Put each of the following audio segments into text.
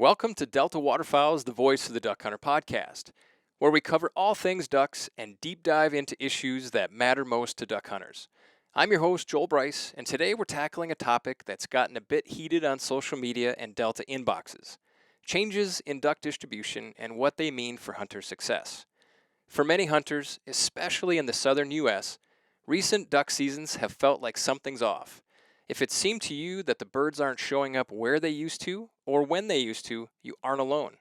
Welcome to Delta Waterfowl's The Voice of the Duck Hunter podcast, where we cover all things ducks and deep dive into issues that matter most to duck hunters. I'm your host, Joel Brice, and today we're tackling a topic that's gotten a bit heated on social media and Delta inboxes: changes in duck distribution and what they mean for hunter success. For many hunters, especially in the southern U.S., recent duck seasons have felt like something's off. If it seemed to you that the birds aren't showing up where they used to, or when they used to, you aren't alone.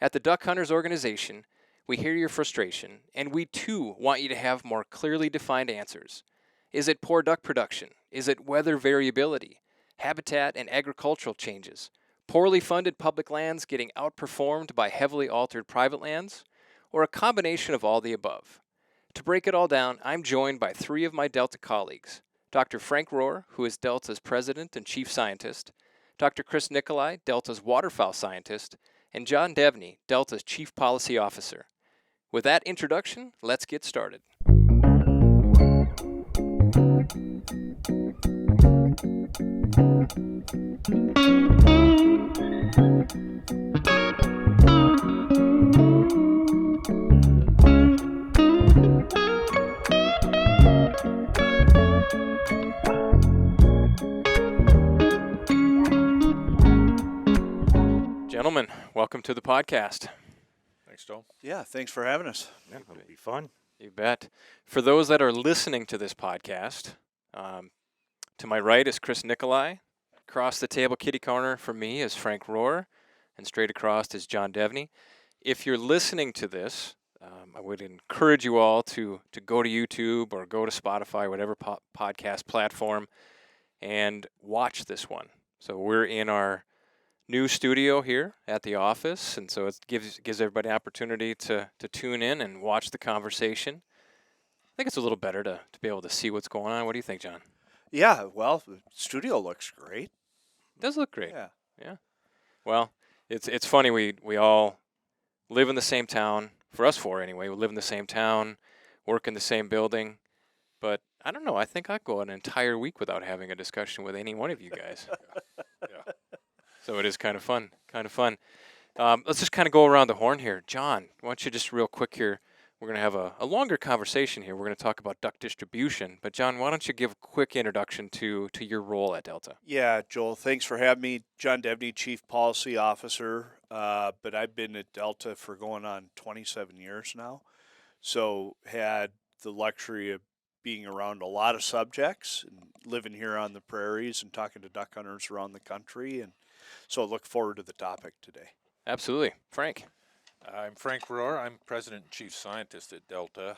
At the Duck Hunters organization, we hear your frustration, and we too want you to have more clearly defined answers. Is it poor duck production? Is it weather variability? Habitat and agricultural changes? Poorly funded public lands getting outperformed by heavily altered private lands? Or a combination of all the above? To break it all down, I'm joined by three of my Delta colleagues: Dr. Frank Rohwer, who is Delta's president and chief scientist; Dr. Chris Nicolai, Delta's waterfowl scientist; and John Devney, Delta's chief policy officer. With that introduction, let's get started. Gentlemen, welcome to the podcast. Thanks, Joel. Yeah, thanks for having us. Yeah, it'll be fun. You bet. For those that are listening to this podcast, to my right is Chris Nicolai. Across the table, kitty corner from me is Frank Rohwer, and straight across is John Devney. If you're listening to this, I would encourage you all to go to YouTube or go to Spotify, whatever podcast platform, and watch this one. So we're in our new studio here at the office, and so it gives everybody an opportunity to tune in and watch the conversation. I think it's a little better to be able to see what's going on. What do you think, John? Yeah, well, the studio looks great. It does look great. Yeah. Well, it's funny, we all live in the same town, for us four anyway. We live in the same town, work in the same building, but I don't know, I think I'd go an entire week without having a discussion with any one of you guys. Yeah. So it is kind of fun. Let's just kind of go around the horn here. John, why don't you just real quick here, we're going to have a longer conversation here. We're going to talk about duck distribution. But John, why don't you give a quick introduction to your role at Delta? Yeah, Joel, thanks for having me. John Devney, Chief Policy Officer, but I've been at Delta for going on 27 years now. So had the luxury of being around a lot of subjects and living here on the prairies and talking to duck hunters around the country. And so I look forward to the topic today. Absolutely. Frank. I'm Frank Rohwer. I'm President and Chief Scientist at Delta.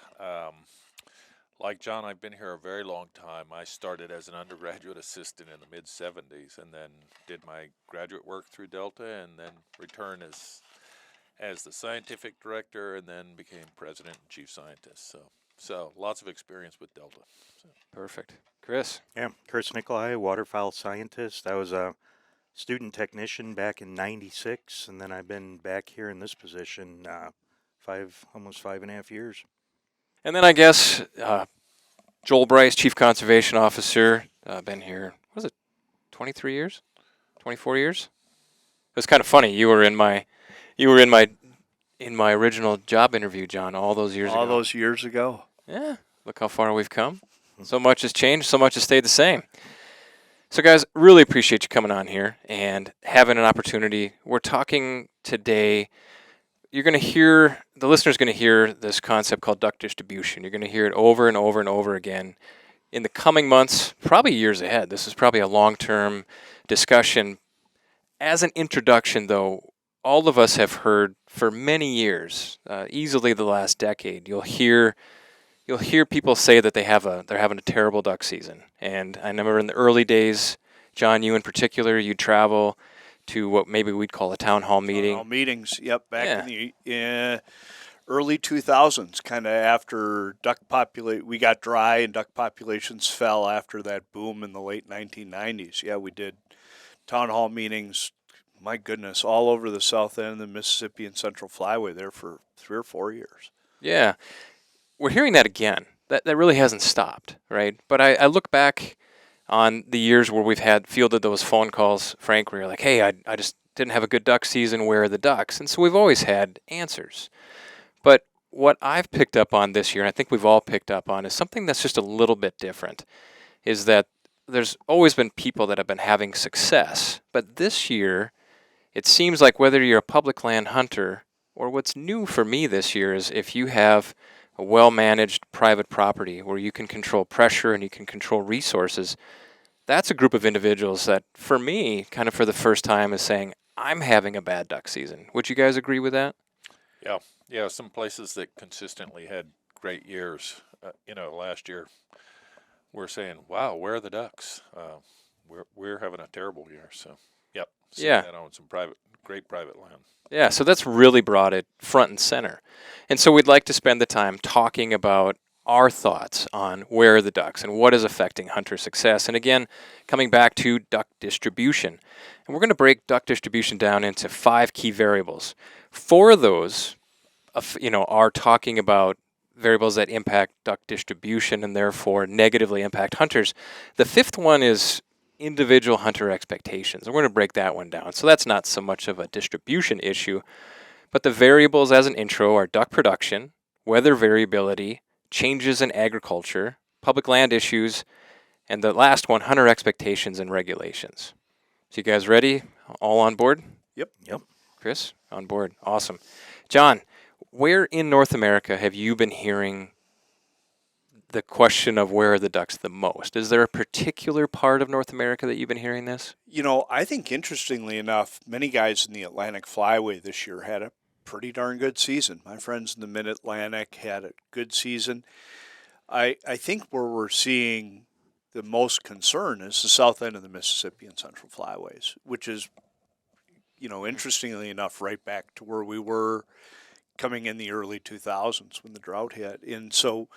Like John, I've been here a very long time. I started as an undergraduate assistant in the mid-'70s and then did my graduate work through Delta and then returned as the scientific director and then became President and Chief Scientist. So lots of experience with Delta. Perfect. Chris. Yeah, Chris Nicolai, waterfowl scientist. I was a student technician back in '96, and then I've been back here in this position almost 5.5 years. And then I guess Joel Brice, Chief Conservation Officer, been here, what was it, 23 years? 24 years? It was kind of funny. You were in my original job interview, John, all those years ago. All those years ago. Yeah, look how far we've come. So much has changed, so much has stayed the same. So guys, really appreciate you coming on here and having an opportunity. We're talking today, the listener's going to hear this concept called duck distribution. You're going to hear it over and over and over again in the coming months, probably years ahead. This is probably a long-term discussion. As an introduction, though, all of us have heard for many years, easily the last decade, you'll hear people say that they're having a terrible duck season. And I remember in the early days, John, you in particular, you'd travel to what maybe we'd call a town hall meeting. Town hall meetings, yep, back in the early 2000s, kind of after we got dry and duck populations fell after that boom in the late 1990s. Yeah, we did town hall meetings, my goodness, all over the south end of the Mississippi and Central Flyway there for 3 or 4 years. Yeah. We're hearing that again. That really hasn't stopped, right? But I look back on the years where we've fielded those phone calls, Frank, where you're like, hey, I just didn't have a good duck season, where are the ducks? And so we've always had answers. But what I've picked up on this year, and I think we've all picked up on, is something that's just a little bit different, is that there's always been people that have been having success. But this year, it seems like whether you're a public land hunter, or what's new for me this year is if you have a well-managed private property where you can control pressure and you can control resources, that's a group of individuals that, for me, kind of for the first time is saying, I'm having a bad duck season. Would you guys agree with that? Yeah, some places that consistently had great years, last year, we're saying, wow, where are the ducks? We're having a terrible year. So, yep, seeing Yeah. that on some great private land. Yeah, so that's really brought it front and center. And so we'd like to spend the time talking about our thoughts on where are the ducks and what is affecting hunter success. And again, coming back to duck distribution. And we're going to break duck distribution down into 5 key variables. 4 of those, are talking about variables that impact duck distribution and therefore negatively impact hunters. The 5th one is individual hunter expectations. And we're going to break that one down. So that's not so much of a distribution issue, but the variables as an intro are duck production, weather variability, changes in agriculture, public land issues, and the last one, hunter expectations and regulations. So you guys ready? All on board? Yep. Chris, on board. Awesome. John, where in North America have you been hearing the question of where are the ducks the most? Is there a particular part of North America that you've been hearing this? I think interestingly enough, many guys in the Atlantic Flyway this year had a pretty darn good season. My friends in the Mid-Atlantic had a good season. I think where we're seeing the most concern is the south end of the Mississippi and Central Flyways, which is, interestingly enough, right back to where we were coming in the early 2000s when the drought hit. And so,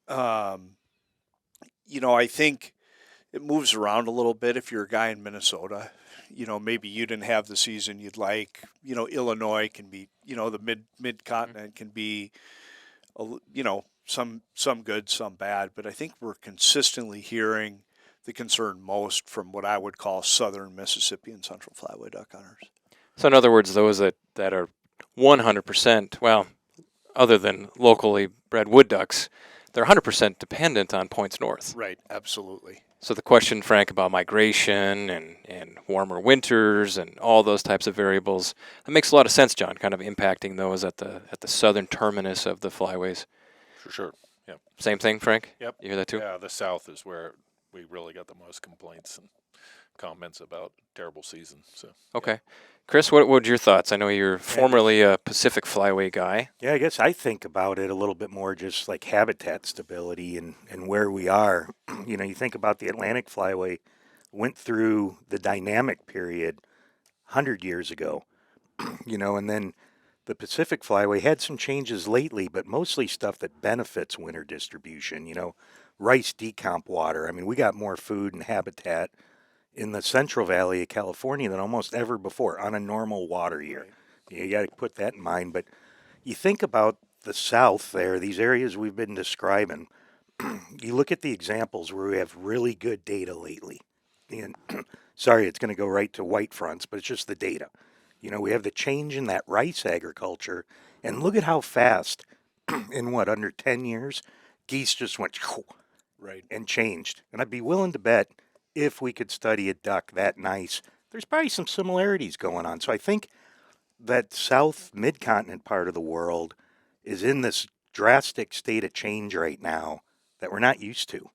I think it moves around a little bit. If you're a guy in Minnesota, maybe you didn't have the season you'd like. Illinois can be, the mid-continent can be, some good, some bad. But I think we're consistently hearing the concern most from what I would call southern Mississippi and Central Flyway duck hunters. So in other words, those that are 100%, well, other than locally bred wood ducks, they're 100% dependent on points north. Right, absolutely. So the question, Frank, about migration and warmer winters and all those types of variables, that makes a lot of sense, John, kind of impacting those at the southern terminus of the flyways. For sure. Yep. Same thing, Frank? Yep. You hear that too? Yeah, the south is where we really got the most complaints and comments about terrible season. So. Okay. Chris, what would your thoughts? I know you're formerly a Pacific Flyway guy. Yeah, I guess I think about it a little bit more just like habitat stability and where we are. You think about the Atlantic Flyway went through the dynamic period 100 years ago, and then the Pacific Flyway had some changes lately, but mostly stuff that benefits winter distribution, rice decomp water. I mean, we got more food and habitat in the Central Valley of California than almost ever before on a normal water year. You got to put that in mind. But you think about the South there, these areas we've been describing, you look at the examples where we have really good data lately. And sorry, it's going to go right to white fronts, but it's just the data. We have the change in that rice agriculture, and look at how fast, in under 10 years, geese just went right and changed. And I'd be willing to bet if we could study a duck that nice, there's probably some similarities going on. So I think that south mid-continent part of the world is in this drastic state of change right now that we're not used to.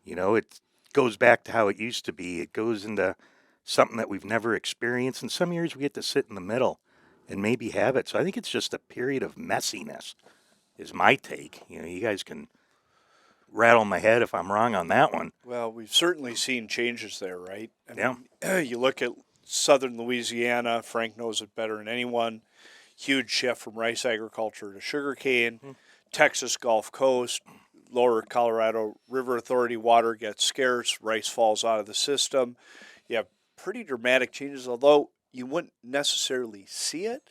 It goes back to how it used to be. It goes into something that we've never experienced. And some years we get to sit in the middle and maybe have it. So I think it's just a period of messiness is my take. You guys can rattle my head if I'm wrong on that one. Well, we've certainly seen changes there, right? Yeah. You look at southern Louisiana, Frank knows it better than anyone, huge shift from rice agriculture to sugarcane. Texas Gulf Coast, lower Colorado River Authority water gets scarce, rice falls out of the system. You have pretty dramatic changes, although you wouldn't necessarily see it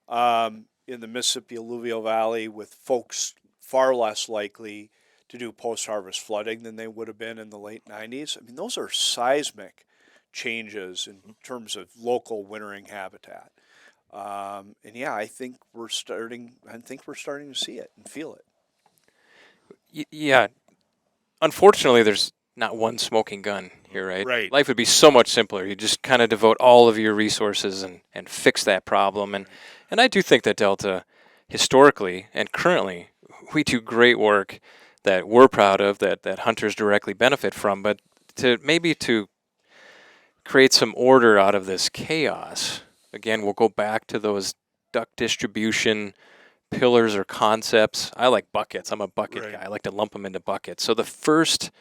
in the Mississippi Alluvial Valley, with folks far less likely to do post-harvest flooding than they would have been in the late 90s. I mean, those are seismic changes in terms of local wintering habitat. And yeah, I think we're starting to see it and feel it. Yeah. Unfortunately, there's not one smoking gun here, right? Right. Life would be so much simpler. You just kind of devote all of your resources and fix that problem. And I do think that Delta, historically and currently, we do great work that we're proud of, that hunters directly benefit from. But to create some order out of this chaos, again, we'll go back to those duck distribution pillars or concepts. I like buckets. I'm a bucket Right. guy. I like to lump them into buckets. So the first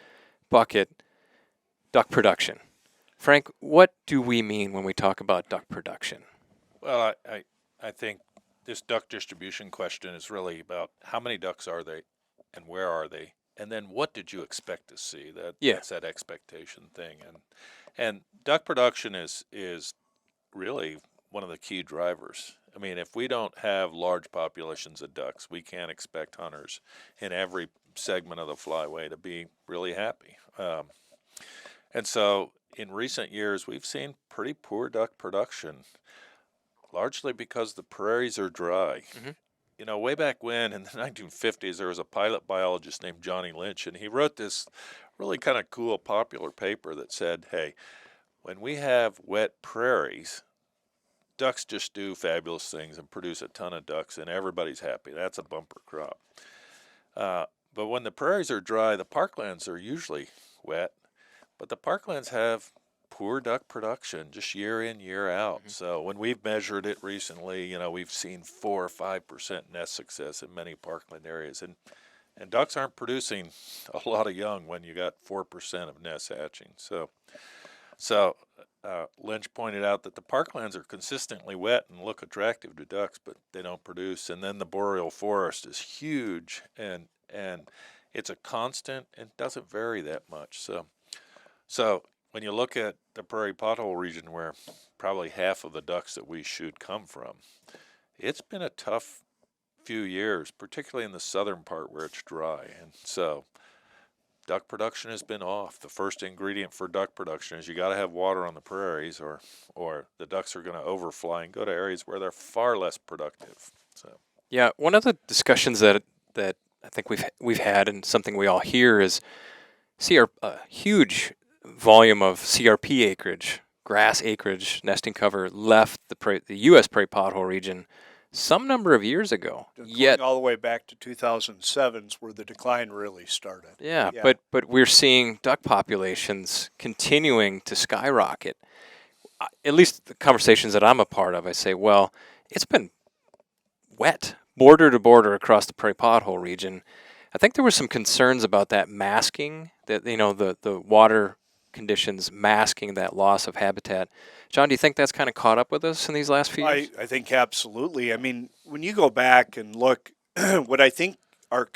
bucket, duck production. Frank, what do we mean when we talk about duck production? Well, I think this duck distribution question is really about how many ducks are they and where are they? And then what did you expect to see? That's that expectation thing. And duck production is really one of the key drivers. I mean, if we don't have large populations of ducks, we can't expect hunters in every segment of the flyway to be really happy. And so in recent years, we've seen pretty poor duck production, largely because the prairies are dry. Mhm. You know, way back when in the 1950s, there was a pilot biologist named Johnny Lynch, and he wrote this really kind of cool popular paper that said, hey, when we have wet prairies, ducks just do fabulous things and produce a ton of ducks, and everybody's happy. That's a bumper crop. But when the prairies are dry, the parklands are usually wet, but the parklands have poor duck production just year in, year out. Mhm. So when we've measured it recently, you know, we've seen 4 or 5% nest success in many parkland areas. And ducks aren't producing a lot of young when you got 4% of nests hatching. So Lynch pointed out that the parklands are consistently wet and look attractive to ducks, but they don't produce. And then the boreal forest is huge, and it's a constant and doesn't vary that much. So when you look at the prairie pothole region, where probably half of the ducks that we shoot come from, it's been a tough few years, particularly in the southern part where it's dry. And so duck production has been off. The first ingredient for duck production is you got to have water on the prairies, or the ducks are going to overfly and go to areas where they're far less productive. So Yeah, one of the discussions that I think we've had, and something we all hear, is a huge volume of CRP acreage, grass acreage, nesting cover left the U.S. prairie pothole region some number of years ago. Going all the way back to 2007 is where the decline really started. Yeah, but we're seeing duck populations continuing to skyrocket. At least the conversations that I'm a part of, I say, well, it's been wet, border to border across the prairie pothole region. I think there were some concerns about that masking, that the water conditions masking that loss of habitat. John, do you think that's kind of caught up with us in these last few years? I think absolutely. I mean, when you go back and look, what I think our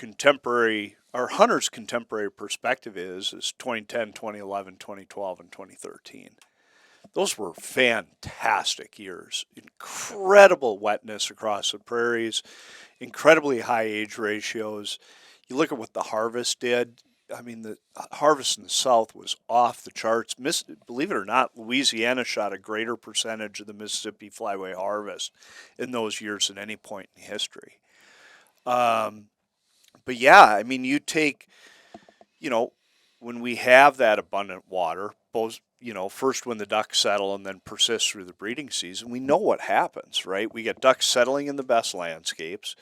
hunters' contemporary perspective is 2010, 2011, 2012, and 2013. Those were fantastic years. Incredible wetness across the prairies, incredibly high age ratios. You look at what the harvest did. I mean, the harvest in the South was off the charts. Believe it or not, Louisiana shot a greater percentage of the Mississippi flyway harvest in those years than any point in history. But yeah, I mean, you take, when we have that abundant water, both, first when the ducks settle and then persist through the breeding season, we know what happens, right? We get ducks settling in the best landscapes.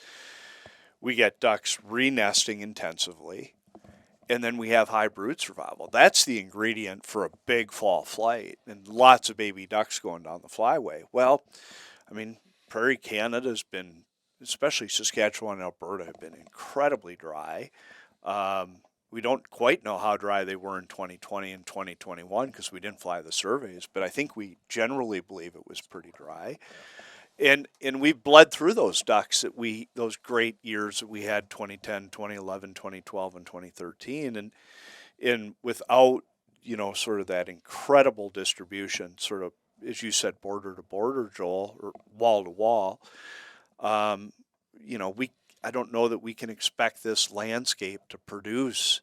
We get ducks re-nesting intensively. And then we have high brood survival. That's the ingredient for a big fall flight and lots of baby ducks going down the flyway. Well, I mean, Prairie Canada has been, especially Saskatchewan and Alberta, have been incredibly dry. We don't quite know how dry they were in 2020 and 2021 because we didn't fly the surveys, but I think we generally believe it was pretty dry. And we've bled through those ducks those great years that we had 2010, 2011, 2012, and 2013, and without sort of that incredible distribution, sort of as you said, border to border, Joel, or wall to wall. I don't know that we can expect this landscape to produce,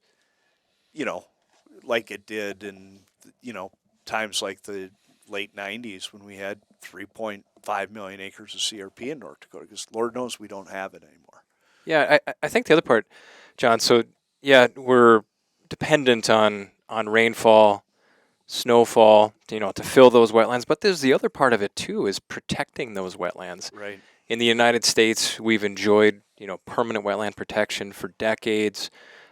like it did in times like the late 90s when we had 3.5 million acres of CRP in North Dakota, because Lord knows we don't have it anymore. Yeah, I think the other part, John. So yeah, we're dependent on rainfall, snowfall, to fill those wetlands. But there's the other part of it too, is protecting those wetlands. Right. In the United States, we've enjoyed, permanent wetland protection for decades,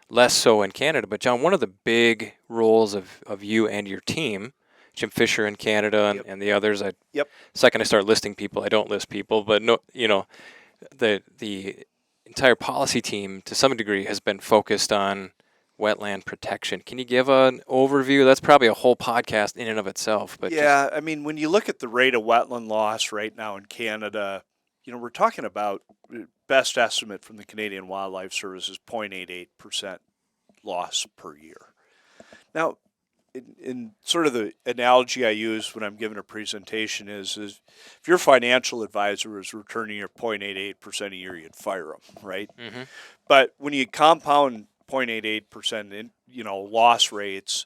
less so in Canada. But John, one of the big roles of you and your team, Jim Fisher in Canada and, Yep. and the others, Yep. second I start listing people, I don't list people, but no, the entire policy team to some degree has been focused on wetland protection. Can you give an overview? That's probably a whole podcast in and of itself. But yeah, I mean, when you look at the rate of wetland loss right now in Canada, we're talking about best estimate from the Canadian Wildlife Service is 0.88% loss per year. Now, in sort of the analogy I use when I'm giving a presentation is if your financial advisor is returning your 0.88% a year, you'd fire them, right? Mm-hmm. But when you compound 0.88% in, loss rates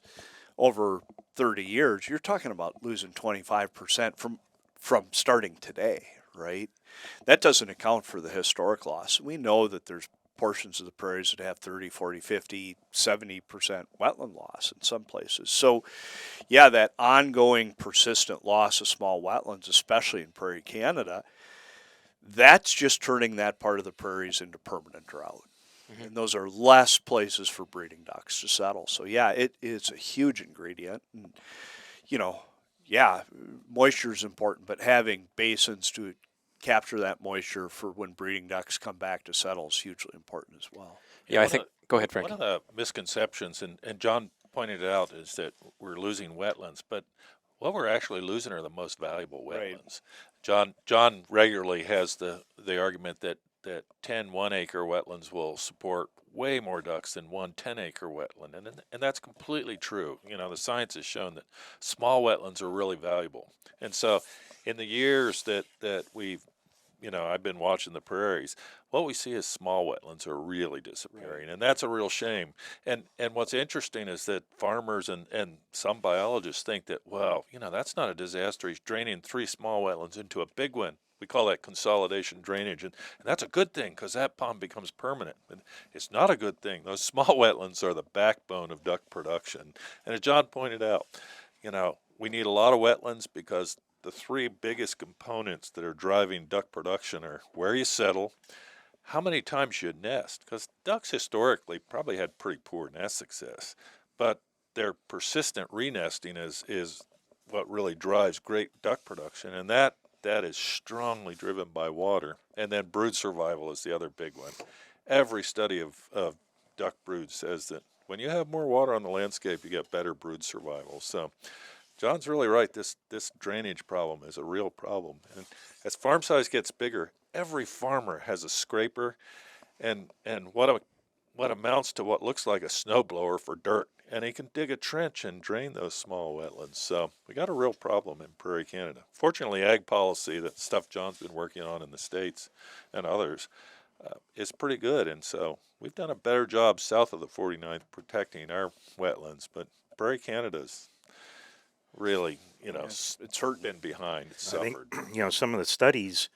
over 30 years, you're talking about losing 25% from starting today, right? That doesn't account for the historic loss. We know that there's portions of the prairies that have 30, 40, 50, 70% wetland loss in some places. So, yeah, that ongoing persistent loss of small wetlands, especially in prairie Canada, that's just turning that part of the prairies into permanent drought. Mm-hmm. And those are less places for breeding ducks to settle. So, yeah, it is a huge ingredient. And, moisture is important, but having basins to capture that moisture for when breeding ducks come back to settle is hugely important as well. Yeah, I think. Go ahead, Frankie. One of the misconceptions, and John pointed it out, is that we're losing wetlands, but what we're actually losing are the most valuable wetlands. Right. John regularly has the argument that 10 1-acre wetlands will support way more ducks than one 10-acre wetland, and that's completely true. The science has shown that small wetlands are really valuable, and so in the years that we've I've been watching the prairies, what we see is small wetlands are really disappearing, right. And that's a real shame. And what's interesting is that farmers and some biologists think that, well, that's not a disaster. He's draining 3 small wetlands into a big one. We call that consolidation drainage, and that's a good thing because that pond becomes permanent. And it's not a good thing. Those small wetlands are the backbone of duck production. And as John pointed out, we need a lot of wetlands because the 3 biggest components that are driving duck production are where you settle, how many times you nest, because ducks historically probably had pretty poor nest success, but their persistent renesting is what really drives great duck production, and that is strongly driven by water. And then brood survival is the other big one. Every study of duck brood says that when you have more water on the landscape, you get better brood survival. So John's really right. This drainage problem is a real problem. And as farm size gets bigger, every farmer has a scraper and what amounts to what looks like a snowblower for dirt. And he can dig a trench and drain those small wetlands. So we got a real problem in prairie Canada. Fortunately, ag policy, that stuff John's been working on in the States and others, is pretty good. And so we've done a better job south of the 49th protecting our wetlands. But prairie Canada's really, it's been behind. It's suffered. I think, some of the studies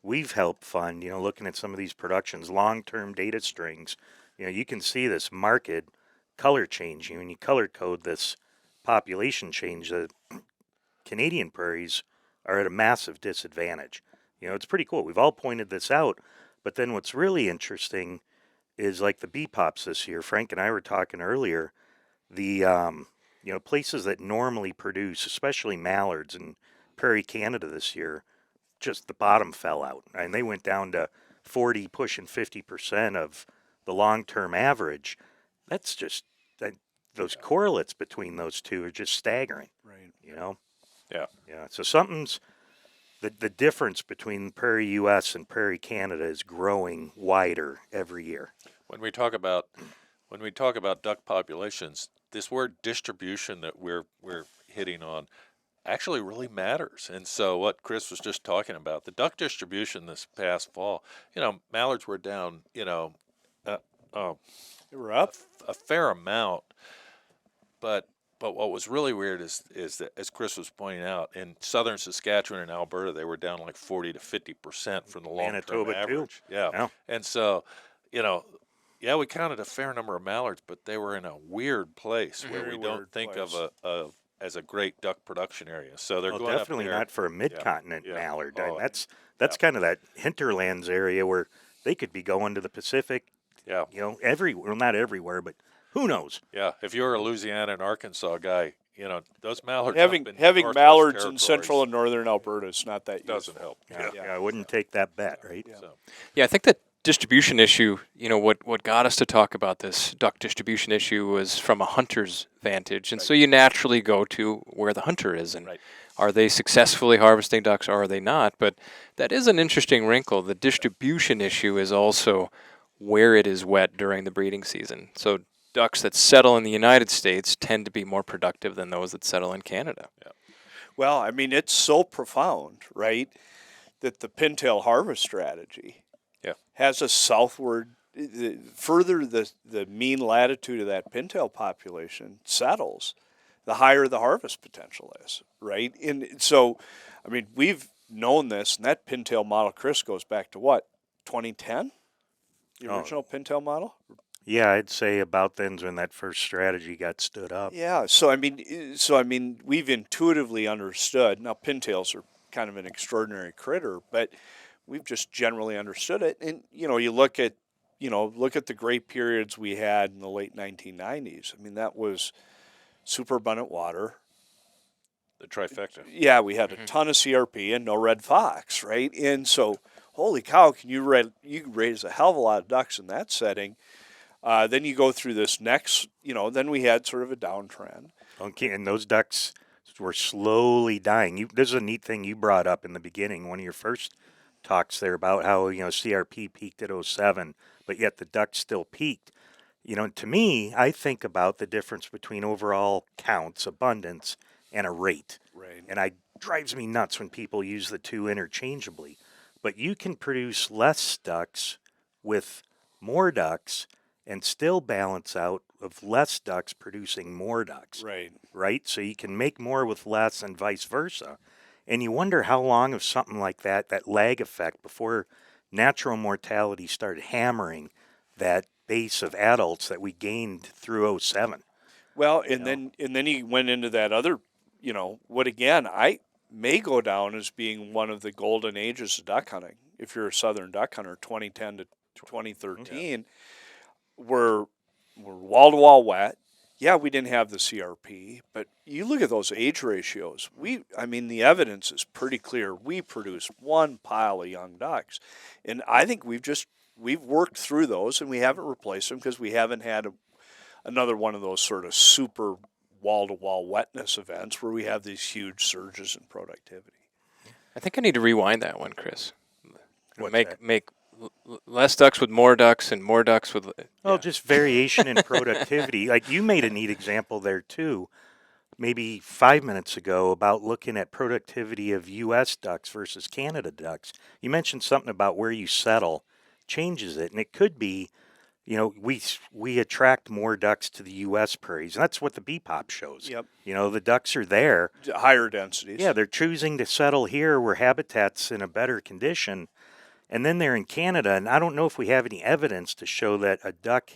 we've helped fund, looking at some of these productions, long-term data strings, you can see this marked color change. When you color code this population change, the Canadian prairies are at a massive disadvantage. It's pretty cool. We've all pointed this out, but then what's really interesting is like the bee pops this year. Frank and I were talking earlier, the places that normally produce, especially mallards in prairie Canada this year, just the bottom fell out. And they went down to 40, pushing 50% of the long-term average. That's just, those correlates between those two are just staggering. Right. Yeah. So something's, the difference between prairie U.S. and prairie Canada is growing wider every year. When we talk about duck populations, this word distribution that we're hitting on actually really matters. And so what Chris was just talking about, the duck distribution this past fall, mallards were down, they were up a fair amount, but But what was really weird is that, as Chris was pointing out, in southern Saskatchewan and Alberta, they were down like 40 to 50% from the long-term Manitoba, too. average. Yeah. Yeah. And so, you know, yeah, we counted a fair number of mallards, but they were in a weird place where Very we don't weird think place. of as a great duck production area. So they're Well, going definitely up there. not for a mid-continent yeah. mallard. Oh, That's kind of that hinterlands area where they could be going to the Pacific. Yeah. You know, well, not everywhere, but who knows? Yeah. If you're a Louisiana and Arkansas guy, you know, those mallards Having up in having Northwest mallards in Territories central and northern Alberta is not that doesn't useful. help. Yeah, I wouldn't take that bet, right? Yeah. So, Yeah, I think that distribution issue, what got us to talk about this duck distribution issue was from a hunter's vantage. And so you naturally go to where the hunter is and Right. are they successfully harvesting ducks or are they not? But that is an interesting wrinkle. The distribution issue is also where it is wet during the breeding season. So ducks that settle in the United States tend to be more productive than those that settle in Canada. Well, I mean, it's so profound, right, that the pintail harvest strategy has a southward, further the mean latitude of that pintail population settles, the higher the harvest potential is, right? And so, I mean, we've known this, and that pintail model, Chris, goes back to what, 2010? The original pintail model? Yeah, I'd say about then's when that first strategy got stood up. Yeah, so I mean, we've intuitively understood. Now, pintails are kind of an extraordinary critter, but we've just generally understood it. And you look at the great periods we had in the late 1990s. I mean, that was super abundant water. the trifecta. Yeah, we had a ton of CRP and no red fox, right? And so, holy cow, you raise a hell of a lot of ducks in that setting. Then you go through this next, then we had sort of a downtrend. Okay, and those ducks were slowly dying. This is a neat thing you brought up in the beginning, one of your first talks there about how, CRP peaked at 07, but yet the ducks still peaked. To me, I think about the difference between overall counts, abundance, and a rate. Right. And it drives me nuts when people use the two interchangeably. But you can produce less ducks with more ducks and still balance out of less ducks producing more ducks. Right. Right? So you can make more with less and vice versa. And you wonder how long of something like that lag effect before natural mortality started hammering that base of adults that we gained through 07. Well, and then he went into that other, what again I may go down as being one of the golden ages of duck hunting. If you're a southern duck hunter, 2010 to 2013, were wall to wall wet. Yeah, we didn't have the CRP, but you look at those age ratios. The evidence is pretty clear. We produced one pile of young ducks, and I think we've worked through those, and we haven't replaced them because we haven't had another one of those sort of super wall-to-wall wetness events where we have these huge surges in productivity. I think I need to rewind that one, Chris. What's Make that? make less ducks with more ducks and more ducks with. Well, just variation in productivity. Like you made a neat example there too, maybe 5 minutes ago about looking at productivity of U.S. ducks versus Canada ducks. You mentioned something about where you settle changes it, and it could be, we attract more ducks to the U.S. prairies, and that's what the BPOP shows. Yep. The ducks are there. Higher densities. Yeah, they're choosing to settle here where habitat's in a better condition. And then they're in Canada, and I don't know if we have any evidence to show that a duck,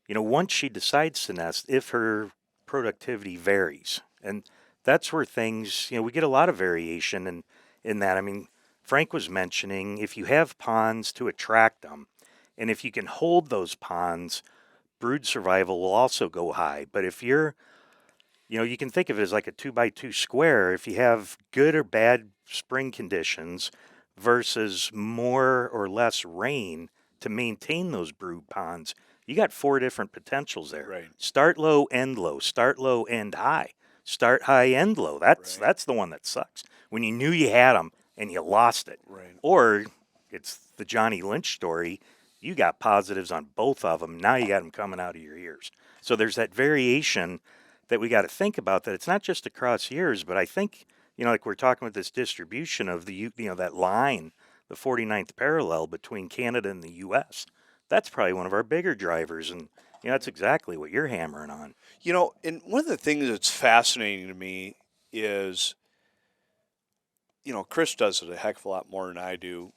once she decides to nest, if her productivity varies. And that's where things, we get a lot of variation in that. I mean, Frank was mentioning if you have ponds to attract them, and if you can hold those ponds, brood survival will also go high. But if you're, you can think of it as like a 2x2 square. If you have good or bad spring conditions versus more or less rain to maintain those brood ponds, you got 4 different potentials there. Right. Start low, end low. Start low, end high. Start high, end low. That's the one that sucks. When you knew you had them and you lost it. Right. Or it's the Johnny Lynch story. You got positives on both of them. Now you got them coming out of your ears. So there's that variation that we got to think about, that it's not just across years, but I think, like we're talking with this distribution of the, that line, the 49th parallel between Canada and the U.S., that's probably one of our bigger drivers You know, that's exactly what you're hammering on. You know, and one of the things that's fascinating to me is, you know, Chris does it a heck of a lot more than I do.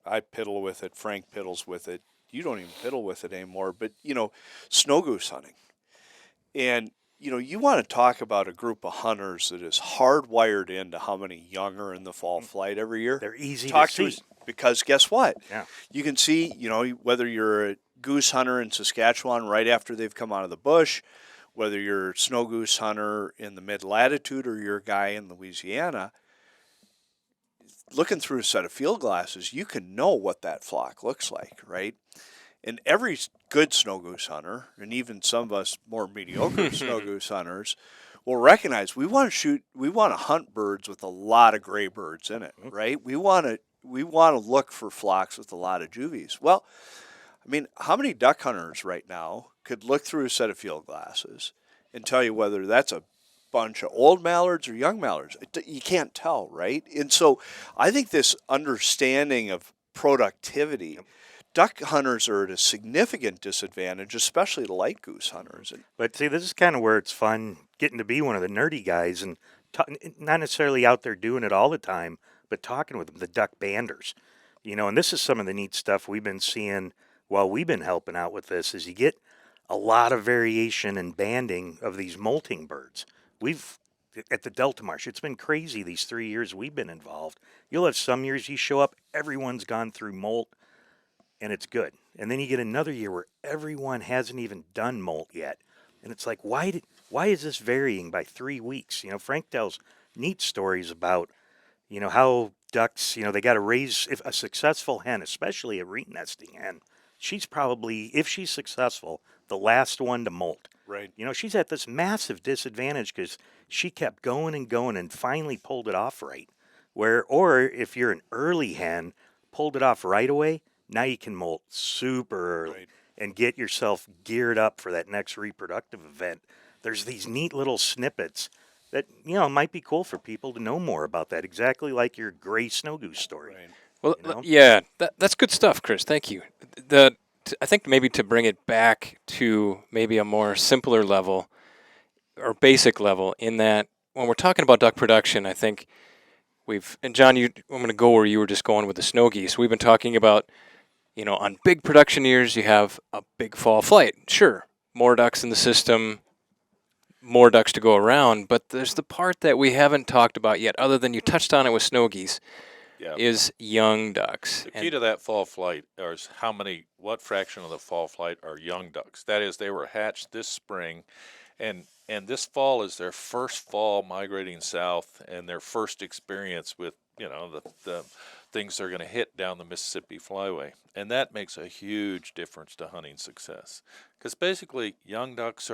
I piddle with it. Frank piddles with it. You don't even piddle with it anymore. But, you know, snow goose hunting. And, you know, you want to talk about a group of hunters that is hardwired into how many young are in the fall flight every year. They're easy Talk to to see. us, because guess what? Yeah. You can see, you know, whether you're a goose hunter in Saskatchewan right after they've come out of the bush, whether you're a snow goose hunter in the mid-latitude or you're a guy in Louisiana, looking through a set of field glasses, you can know what that flock looks like, right? And every good snow goose hunter, and even some of us more mediocre snow goose hunters, will recognize we want to hunt birds with a lot of gray birds in it, right? We want to look for flocks with a lot of juvies. Well, I mean, how many duck hunters right now could look through a set of field glasses and tell you whether that's a bunch of old mallards or young mallards? You can't tell, right? And so I think this understanding of productivity, duck hunters are at a significant disadvantage, especially the light goose hunters. But see, this is kind of where it's fun getting to be one of the nerdy guys and not necessarily out there doing it all the time, but talking with them, the duck banders. You know, and this is some of the neat stuff we've been seeing while we've been helping out with this is you get a lot of variation and banding of these molting birds. We've at the Delta Marsh, it's been crazy these 3 years we've been involved. You'll have some years you show up, everyone's gone through molt, and it's good. And then you get another year where everyone hasn't even done molt yet. And it's like, why is this varying by 3 weeks? You know, Frank tells neat stories about, you know, how ducks, you know, they got to raise if a successful hen, especially a reed nesting hen. She's probably, if she's successful, the last one to molt. Right. You know, she's at this massive disadvantage because she kept going and finally pulled it off right. Or if you're an early hen, pulled it off right away, now you can molt super early and get yourself geared up for that next reproductive event. There's these neat little snippets that, you know, might be cool for people to know more about that, exactly like your gray snow goose story. Right. Well, You know? yeah, that's good stuff, Chris. Thank you. I think maybe to bring it back to maybe a more simpler level or basic level, in that when we're talking about duck production, I think and John, I'm going to go where you were just going with the snow geese. We've been talking about, you know, on big production years, you have a big fall flight. Sure, more ducks in the system, more ducks to go around, but there's the part that we haven't talked about yet, other than you touched on it with snow geese, is young ducks. The key to that fall flight is what fraction of the fall flight are young ducks. That is, they were hatched this spring, and this fall is their first fall migrating south and their first experience with, you know, the things they're going to hit down the Mississippi Flyway. And that makes a huge difference to hunting success. Because basically, young ducks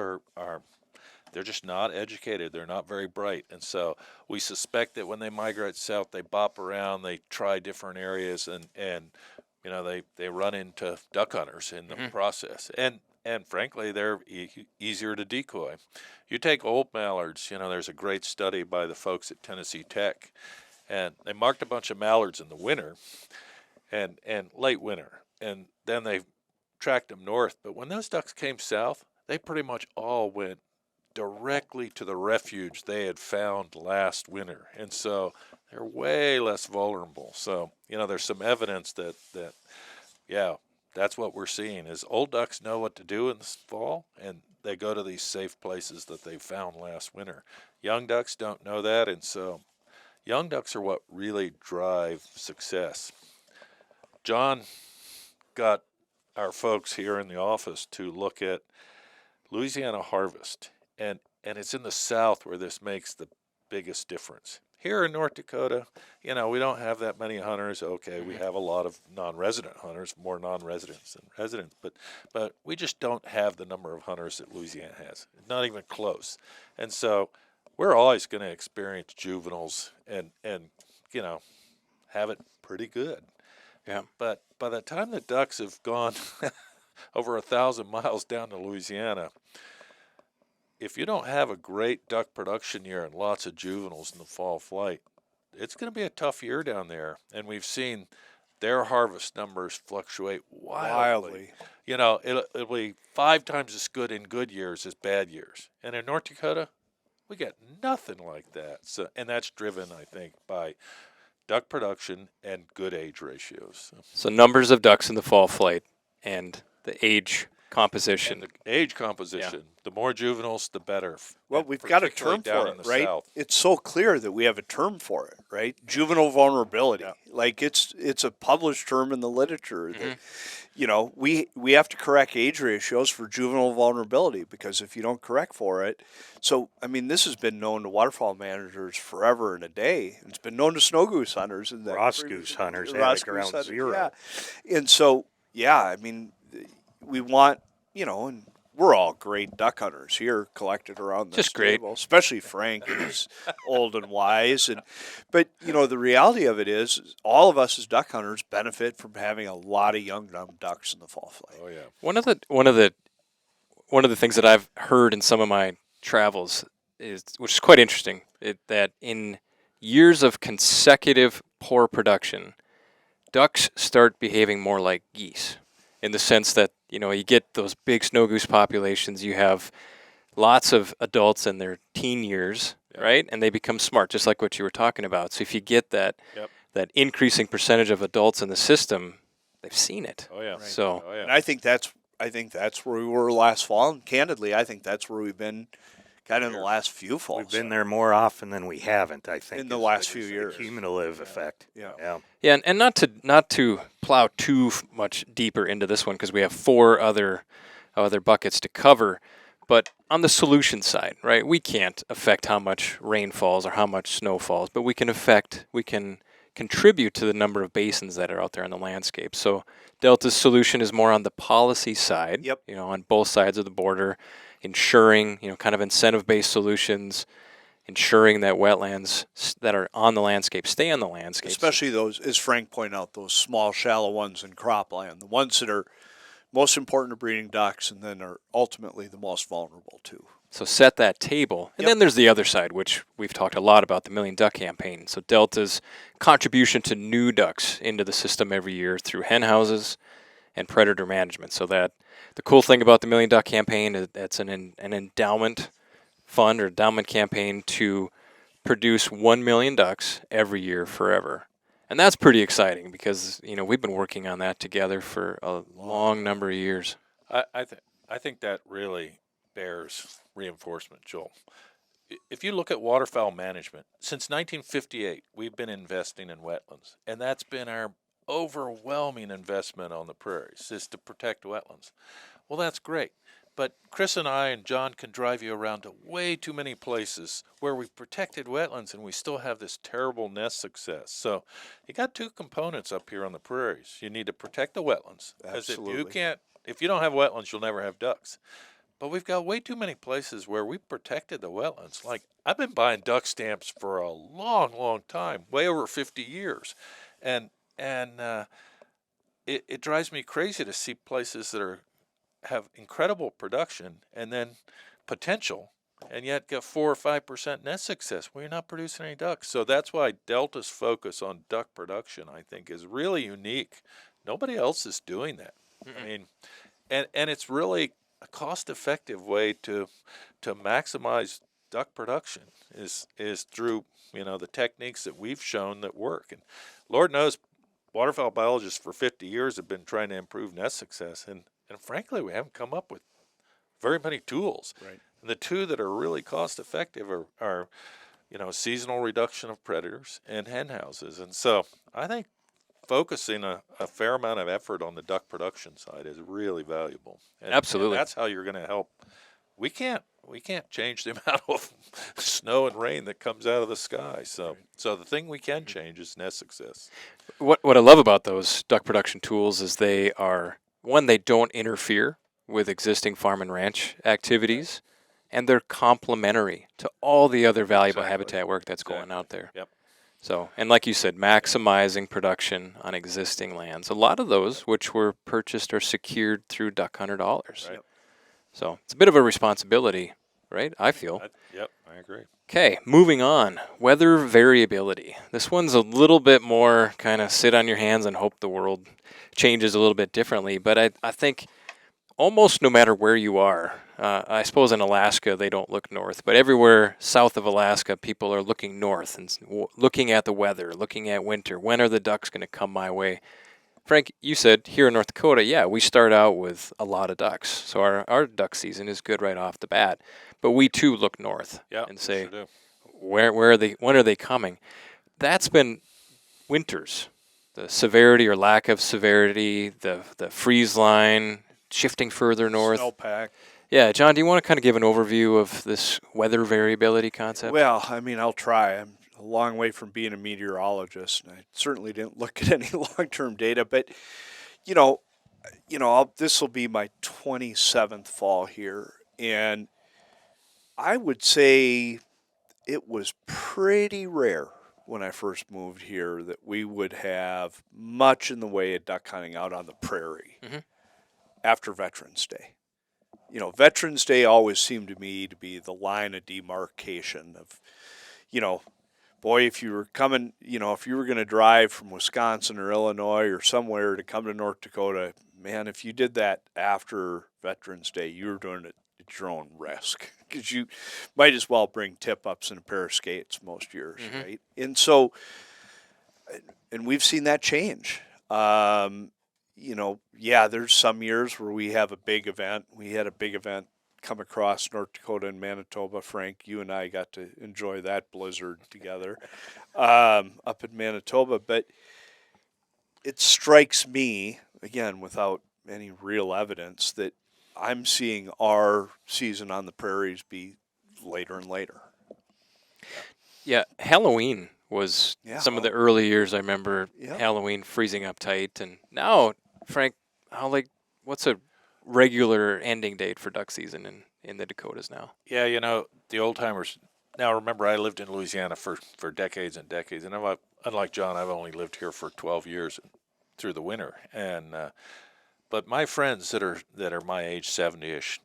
they're just not educated. They're not very bright. And so we suspect that when they migrate south, they bop around, they try different areas, and you know, they run into duck hunters in the process. And frankly, they're easier to decoy. You take old mallards, you know, there's a great study by the folks at Tennessee Tech, and they marked a bunch of mallards in the winter and late winter, and then they tracked them north. But when those ducks came south, they pretty much all went directly to the refuge they had found last winter, and so they're way less vulnerable. So, you know, there's some evidence that yeah, that's what we're seeing is old ducks know what to do in the fall, and they go to these safe places that they found last winter. Young ducks don't know that, and so young ducks are what really drive success. John got our folks here in the office to look at Louisiana harvest, and it's in the South where this makes the biggest difference. Here in North Dakota, you know, we don't have that many hunters. Okay, we have a lot of non-resident hunters, more non-residents than residents, but we just don't have the number of hunters that Louisiana has. Not even close. And so we're always going to experience juveniles and you know, have it pretty good. Yeah. But by the time the ducks have gone over 1,000 miles down to Louisiana, if you don't have a great duck production year and lots of juveniles in the fall flight, it's going to be a tough year down there. And we've seen their harvest numbers fluctuate wildly. You know, it'll be 5 times as good in good years as bad years. And in North Dakota, we got nothing like that. So, and that's driven, I think, by duck production and good age ratios. So numbers of ducks in the fall flight and the age composition. And the age composition, the more juveniles, the better. Well, And we've got a particularly term down for in it, the right? South. It's so clear that we have a term for it, right? Juvenile vulnerability. Yeah. Like it's a published term in the literature that, you know, we have to correct age ratios for juvenile vulnerability, because if you don't correct for it, so I mean, this has been known to waterfowl managers forever and a day. It's been known to snow goose hunters and Ross goose hunters, Ross like around goose hunters, 0. yeah. And so, yeah, I mean, we want, you know, and we're all great duck hunters here, collected around this Just great. table, especially Frank, who's old and wise. But you know, the reality of it is, all of us as duck hunters benefit from having a lot of young ducks in the fall flight. Oh, yeah. One of the things that I've heard in some of my travels is, which is quite interesting, that in years of consecutive poor production, ducks start behaving more like geese, in the sense that, you know, you get those big snow goose populations, you have lots of adults in their teen years, right? And they become smart, just like what you were talking about. So if you get that increasing percentage of adults in the system, they've seen it. Oh, yeah. Right. So Oh, yeah. And I think that's where we were last fall. And candidly, I think that's where we've been kind of in the last few falls. We've been there more often than we haven't, I think. In the is last the few years. Cumulative effect. Yeah. yeah, and not to plow too much deeper into this one, because we have 4 other buckets to cover. But on the solution side, right, we can't affect how much rain falls or how much snow falls, but we can contribute to the number of basins that are out there in the landscape. So Delta's solution is more on the policy side, Yep. you know, on both sides of the border, ensuring, you know, kind of incentive-based solutions, ensuring that wetlands that are on the landscape stay on the landscape. Especially those, as Frank pointed out, those small, shallow ones in cropland, the ones that are most important to breeding ducks and then are ultimately the most vulnerable too. So set that table. And then there's the other side, which we've talked a lot about, the Million Duck Campaign. So Delta's contribution to new ducks into the system every year through hen houses and predator management. So that the cool thing about the Million Duck Campaign is it's an endowment fund or endowment campaign to produce 1 million ducks every year forever. And that's pretty exciting because, you know, we've been working on that together for a long number of years. I think that really bears reinforcement, Joel. If you look at waterfowl management, since 1958, we've been investing in wetlands, and that's been our overwhelming investment on the prairies, is to protect wetlands. Well, that's great. But Chris and I and John can drive you around to way too many places where we've protected wetlands and we still have this terrible nest success. So you got 2 components up here on the prairies. You need to protect the wetlands. Because if you don't have wetlands, you'll never have ducks. But we've got way too many places where we've protected the wetlands. Like, I've been buying duck stamps for a long, long time, way over 50 years. And it drives me crazy to see places that have incredible production and then potential, and yet get 4 or 5% nest success. Well, you're not producing any ducks. So that's why Delta's focus on duck production, I think, is really unique. Nobody else is doing that. I mean, and it's really a cost-effective way to maximize duck production is through, you know, the techniques that we've shown that work. And Lord knows, waterfowl biologists for 50 years have been trying to improve nest success, and frankly, we haven't come up with very many tools. Right. And the 2 that are really cost-effective are, you know, seasonal reduction of predators and hen houses. And so I think focusing a fair amount of effort on the duck production side is really valuable. And, Absolutely. And that's how you're going to help. We can't change the amount of snow and rain that comes out of the sky. So the thing we can change is nest success. What I love about those duck production tools is they are, one, they don't interfere with existing farm and ranch activities, and they're complementary to all the other valuable habitat work that's going out there. Yep. So, and like you said, maximizing production on existing lands. A lot of those which were purchased or secured through duck hunter dollars. Right. So it's a bit of a responsibility, right? I feel. Yep, I agree. Okay, moving on. Weather variability. This one's a little bit more kind of sit on your hands and hope the world changes a little bit differently. But I think almost no matter where you are, I suppose in Alaska they don't look north, but everywhere south of Alaska people are looking north and looking at the weather, looking at winter. When are the ducks going to come my way? Frank, you said here in North Dakota, yeah, we start out with a lot of ducks. So our duck season is good right off the bat. But we too look north and say, sure do. where are they? When are they coming? That's been winters, the severity or lack of severity, the freeze line shifting further north. Snowpack. Yeah, John, do you want to kind of give an overview of this weather variability concept? Well, I mean, I'll try. I'm a long way from being a meteorologist, and I certainly didn't look at any long-term data. But this will be my 27th fall here, and I would say it was pretty rare when I first moved here that we would have much in the way of duck hunting out on the prairie after Veterans Day. Veterans Day always seemed to me to be the line of demarcation of, boy, if you were coming, if you were going to drive from Wisconsin or Illinois or somewhere to come to North Dakota, man, if you did that after Veterans Day, you were doing it at your own risk because you might as well bring tip-ups and a pair of skates most years, right? And so, and we've seen that change. There's some years where we have a big event. We had a big event come across North Dakota and Manitoba. Frank, you and I got to enjoy that blizzard together up in Manitoba. But it strikes me, again, without any real evidence, that I'm seeing our season on the prairies be later and later. Yeah, Halloween was some of the early years. I remember Halloween freezing up tight. And now, Frank, what's a regular ending date for duck season in the Dakotas now? Yeah, the old timers. Now, remember, I lived in Louisiana for decades and decades, and unlike John, I've only lived here for 12 years through the winter. And but my friends that are my age, 70-ish,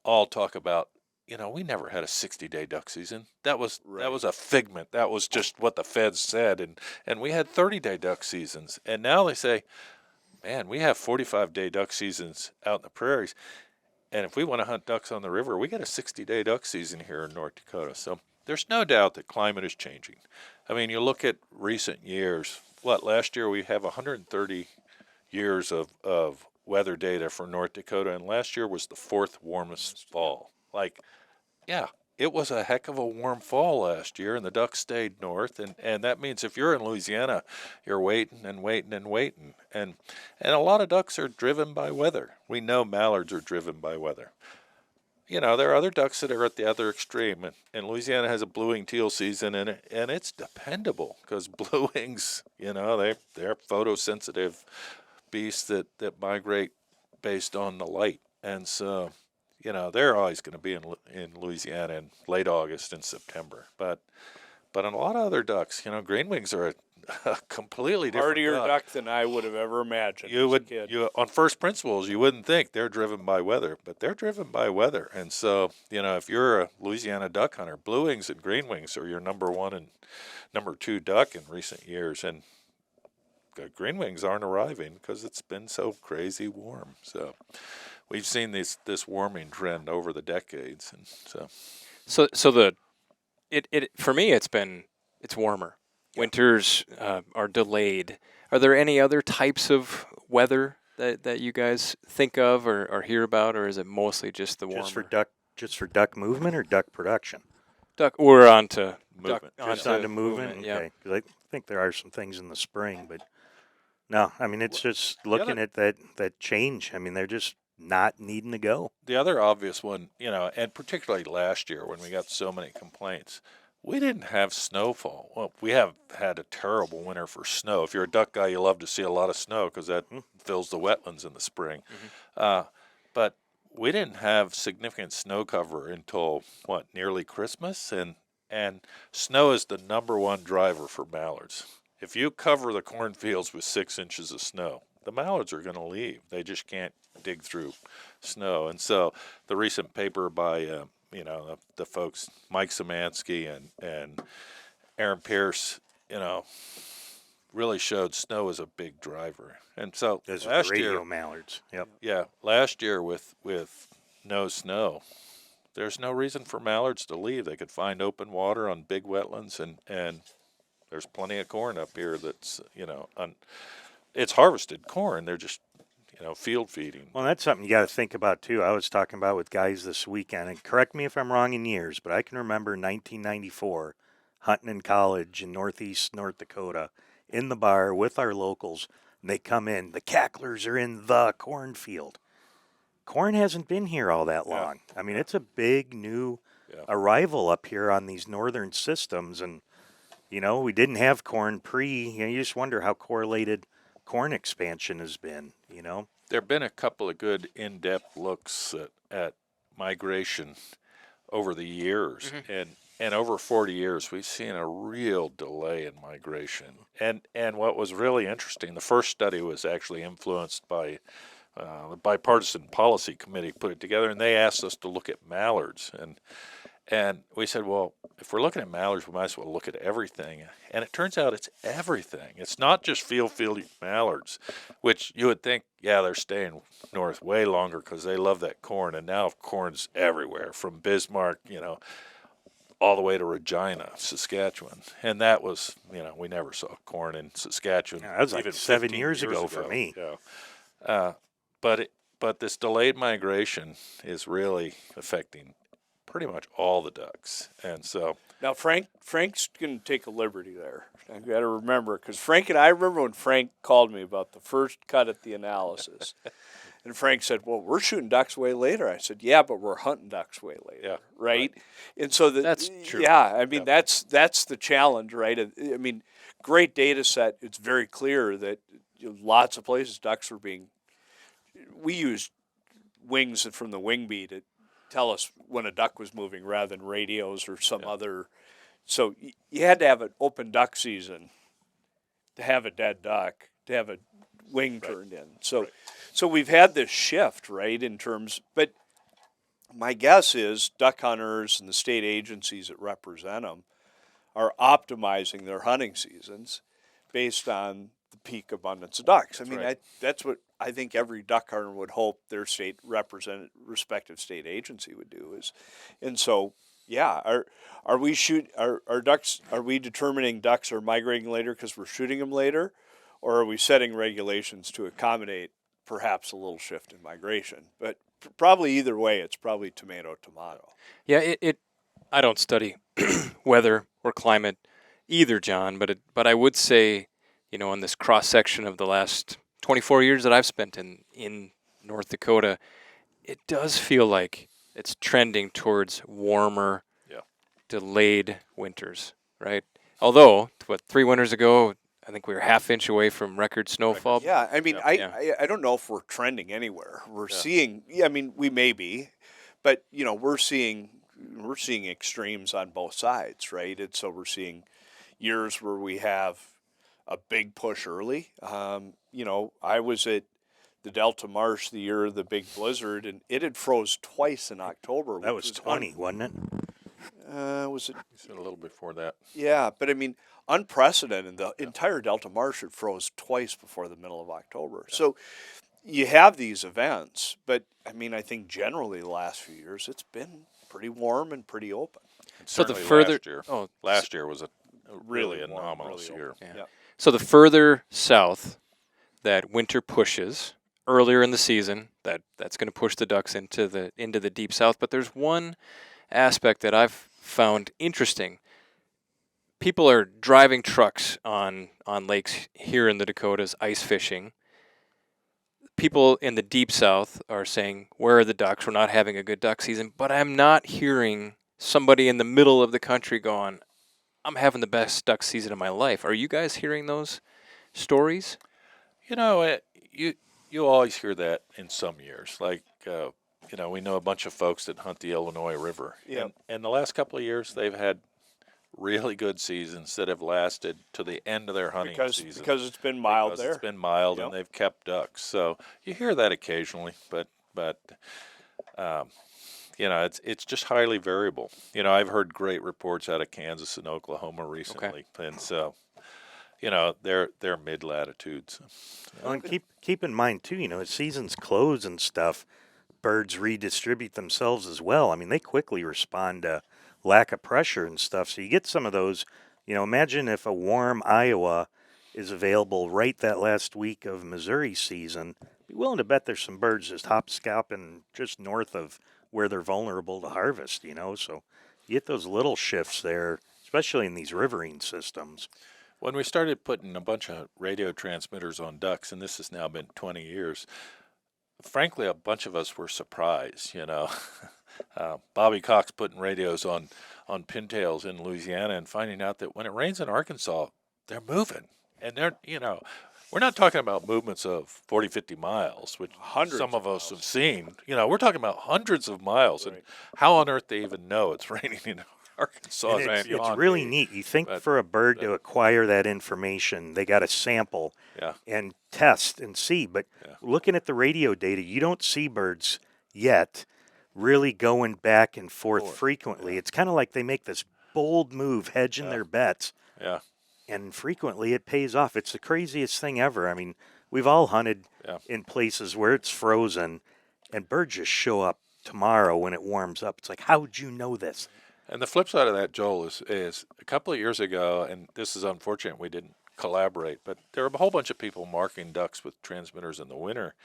all talk about, we never had a 60-day duck season. That was a figment. That was just what the feds said, and we had 30-day duck seasons. And now they say, man, we have 45-day duck seasons out in the prairies. And if we want to hunt ducks on the river, we got a 60-day duck season here in North Dakota. So there's no doubt that climate is changing. I mean, you look at recent years. Last year we have 130 years of weather data for North Dakota, and last year was the fourth warmest fall. It was a heck of a warm fall last year, and the ducks stayed north, and that means if you're in Louisiana, you're waiting and waiting and waiting. And a lot of ducks are driven by weather. We know mallards are driven by weather. There are other ducks that are at the other extreme, and Louisiana has a blue-winged teal season, and it's dependable because blue wings, they're photosensitive beasts that migrate based on the light, and so they're always going to be in Louisiana in late August and September. But on a lot of other ducks, green wings are a completely different hardier duck than I would have ever imagined. On first principles, you wouldn't think they're driven by weather, but they're driven by weather. And so, if you're a Louisiana duck hunter, blue wings and green wings are your number one and number two duck in recent years. And green wings aren't arriving because it's been so crazy warm. So we've seen this warming trend over the decades, and so for me it's warmer. Winters are delayed. Are there any other types of weather that you guys think of or hear about, or is it mostly just the warmer? Just for duck movement or duck production? Duck or onto movement. Onto movement. Yeah. Okay, because I think there are some things in the spring, but no, I mean it's just looking at that change. I mean they're just not needing to go. The other obvious one, and particularly last year when we got so many complaints, we didn't have snowfall. Well, we have had a terrible winter for snow. If you're a duck guy, you love to see a lot of snow because that fills the wetlands in the spring. But we didn't have significant snow cover until, nearly Christmas? And snow is the number one driver for mallards. If you cover the cornfields with 6 inches of snow, the mallards are going to leave. They just can't dig through snow. And so the recent paper by the folks, Mike Szymanski and Aaron Pierce, really showed snow as a big driver. And so Those are last the radio year, mallards. Yep. yeah, last year with no snow, there's no reason for mallards to leave. They could find open water on big wetlands, and there's plenty of corn up here that's, it's harvested corn. They're just, field feeding. Well, that's something you got to think about too. I was talking about with guys this weekend, and correct me if I'm wrong in years, but I can remember 1994 hunting in college in northeast North Dakota in the bar with our locals, and they come in. The cacklers are in the cornfield. Corn hasn't been here all that long. I mean, it's a big new arrival up here on these northern systems, and we didn't have corn you just wonder how correlated corn expansion has been. There have been a couple of good in-depth looks at migration over the years, and over 40 years, we've seen a real delay in migration. And what was really interesting, the first study was actually influenced by the Bipartisan Policy Committee put it together, and they asked us to look at mallards. And we said, well, if we're looking at mallards, we might as well look at everything. And it turns out it's everything. It's not just field mallards, which you would think, they're staying north way longer because they love that corn. And now corn's everywhere, from Bismarck, all the way to Regina, Saskatchewan. And that was, we never saw corn in Saskatchewan. That was like even 7 15 years ago for me. Yeah. But this delayed migration is really affecting pretty much all the ducks. And so Now, Frank's going to take a liberty there. I've got to remember, because I remember when Frank called me about the first cut at the analysis. And Frank said, well, we're shooting ducks way later. I said, yeah, but we're hunting ducks way later, right? And so that's true. Yeah, I mean, that's the challenge, right? I mean, great data set. It's very clear that lots of places ducks were being, we used wings from the wing bee to tell us when a duck was moving rather than radios or some other. So you had to have an open duck season to have a dead duck, to have a wing turned in. So we've had this shift, right, in terms, but my guess is duck hunters and the state agencies that represent them are optimizing their hunting seasons based on the peak abundance of ducks. I mean, that's what I think every duck hunter would hope their state respective state agency would do is, and so are we determining ducks are migrating later because we're shooting them later, or are we setting regulations to accommodate perhaps a little shift in migration? But probably either way, it's probably tomato. Yeah, I don't study weather or climate either, John, but I would say, in this cross section of the last 24 years that I've spent in North Dakota, it does feel like it's trending towards warmer, delayed winters, right? Although, 3 winters ago, I think we were half-inch away from record snowfall. Yeah, I mean, I don't know if we're trending anywhere. We're seeing, I mean, we may be, but we're seeing extremes on both sides, right? And so we're seeing years where we have a big push early. I was at the Delta Marsh the year of the big blizzard, and it had froze twice in October. That was 20, wasn't it? Was it? you said a little before that. Yeah, but I mean, unprecedented. The entire Delta Marsh had froze twice before the middle of October. Yeah. So you have these events, but I mean, I think generally the last few years it's been pretty warm and pretty open. And so the further last year was a really anomalous year. Yeah. So the further south that winter pushes earlier in the season, that's going to push the ducks into the deep south. But there's one aspect that I've found interesting. People are driving trucks on lakes here in the Dakotas, ice fishing. People in the deep south are saying, where are the ducks? We're not having a good duck season. But I'm not hearing somebody in the middle of the country going, I'm having the best duck season of my life. Are you guys hearing those stories? You always hear that in some years. Like, we know a bunch of folks that hunt the Illinois River. Yeah. And the last couple of years, they've had really good seasons that have lasted to the end of their hunting season. Because it's been mild there. It's been mild, and they've kept ducks. So you hear that occasionally, but it's just highly variable. I've heard great reports out of Kansas and Oklahoma recently, and so they're mid latitudes. Well, and keep in mind too, as seasons close and stuff, birds redistribute themselves as well. I mean, they quickly respond to lack of pressure and stuff. So you get some of those. Imagine if a warm Iowa is available right that last week of Missouri season. Be willing to bet there's some birds just hop-scopping just north of where they're vulnerable to harvest. So you get those little shifts there, especially in these riverine systems. When we started putting a bunch of radio transmitters on ducks, and this has now been 20 years, frankly, a bunch of us were surprised. Bobby Cox putting radios on pintails in Louisiana and finding out that when it rains in Arkansas, they're moving. And we're not talking about movements of 40, 50 miles, which Hundreds some of of us miles. have seen. We're talking about hundreds of miles. Right. And how on earth they even know it's raining in Arkansas? And is it's beyond really me. neat. You think But- for a bird to acquire that information, they got to sample Yeah. and test and see. But Yeah. looking at the radio data, you don't see birds yet really going back and forth frequently. Yeah. It's kind of like they make this bold move, hedging Yeah. their bets, Yeah. and frequently it pays off. It's the craziest thing ever. I mean, we've all hunted Yeah. in places where it's frozen, and birds just show up tomorrow when it warms up. It's like, how'd you know this? And the flip side of that, Joel, is a couple of years ago, and this is unfortunate we didn't collaborate, but there were a whole bunch of people marking ducks with transmitters in the winter,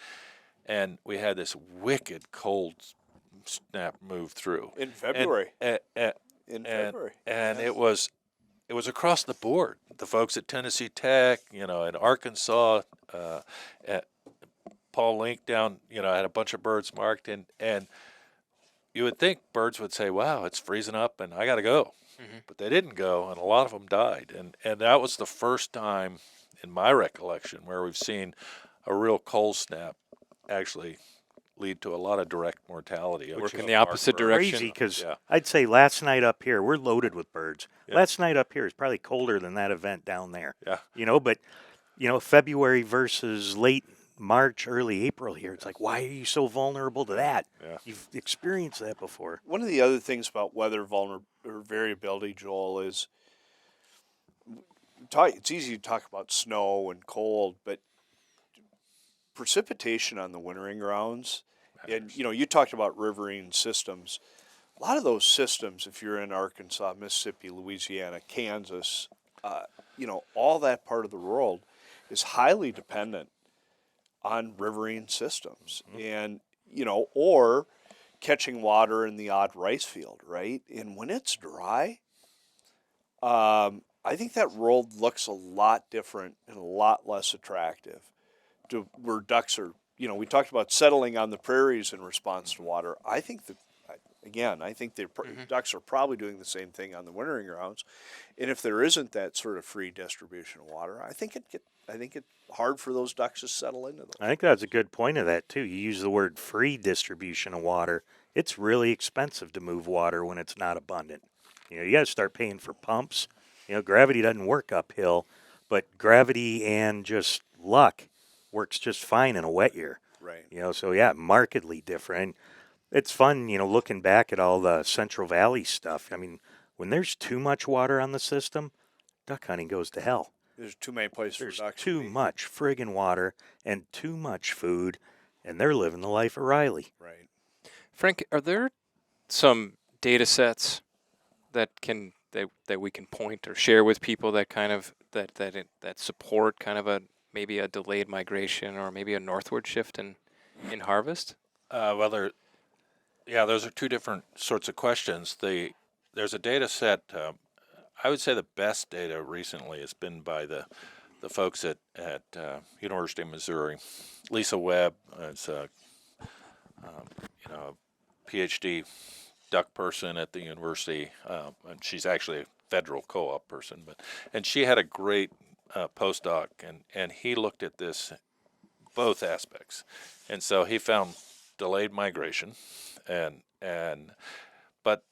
and we had this wicked cold snap move through. In February. And it was across the board. The folks at Tennessee Tech, in Arkansas, Paul Link down, had a bunch of birds marked, and you would think birds would say, wow, it's freezing up and I got to go. Mm-hmm. But they didn't go, and a lot of them died. And that was the first time in my recollection where we've seen a real cold snap actually lead to a lot of direct mortality. Work in the opposite direction. Crazy, because Yeah. I'd say last night up here, we're loaded with birds. Yeah. Last night up here is probably colder than that event down there. Yeah. But, February versus late March, early April here, it's like, why are you so vulnerable to that? Yeah. You've experienced that before. One of the other things about weather variability, Joel, is it's easy to talk about snow and cold, but precipitation on the wintering grounds, and you talked about riverine systems. A lot of those systems, if you're in Arkansas, Mississippi, Louisiana, Kansas, all that part of the world is highly dependent on riverine systems, and or catching water in the odd rice field, right? And when it's dry, I think that world looks a lot different and a lot less attractive to where ducks are. We talked about settling on the prairies in response to water. I think the ducks are probably doing the same thing on the wintering grounds, and if there isn't that sort of free distribution of water, I think it's hard for those ducks to settle into those. I think that's a good point of that, too. You use the word free distribution of water. It's really expensive to move water when it's not abundant. You got to start paying for pumps. Gravity doesn't work uphill, but gravity and just luck works just fine in a wet year. Right. So yeah, markedly different. It's fun, looking back at all the Central Valley stuff. I mean, when there's too much water on the system, duck hunting goes to hell. There's too many places There's for ducks. too much friggin' water and too much food, and they're living the life of Riley. Right. Frank, are there some data sets that we can point or share with people that kind of that support kind of maybe a delayed migration or maybe a northward shift in harvest? Those are two different sorts of questions. There's a data set. I would say the best data recently has been by the folks at University of Missouri. Lisa Webb is a PhD duck person at the university, and she's actually a federal co-op person. And she had a great postdoc, and he looked at this both aspects, and so he found delayed migration, but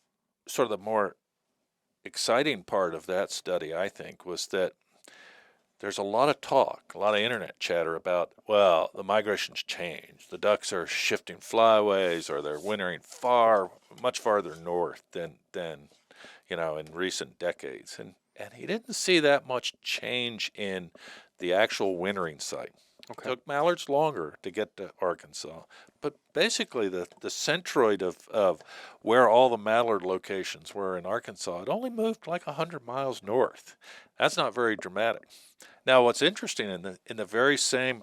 sort of the more exciting part of that study, I think, was that there's a lot of talk, a lot of internet chatter about, well, the migration's changed. The ducks are shifting flyways, or they're wintering much farther north than in recent decades. And he didn't see that much change in the actual wintering site. Okay. Took mallards longer to get to Arkansas. But basically, the centroid of where all the mallard locations were in Arkansas, it only moved like 100 miles north. That's not very dramatic. Now, what's interesting in the very same,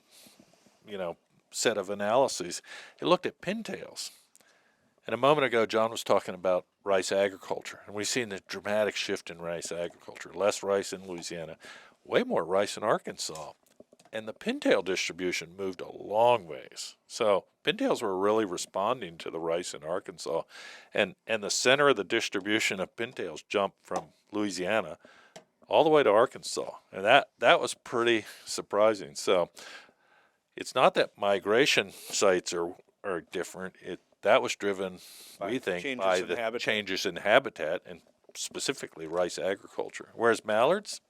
set of analyses, it looked at pintails. And a moment ago, John was talking about rice agriculture, and we've seen the dramatic shift in rice agriculture. Less rice in Louisiana, way more rice in Arkansas. And the pintail distribution moved a long ways. So pintails were really responding to the rice in Arkansas. And the center of the distribution of pintails jumped from Louisiana all the way to Arkansas. And that was pretty surprising. So it's not that migration sites are different. That was driven, we think, by the changes in habitat and specifically rice agriculture. Whereas mallards,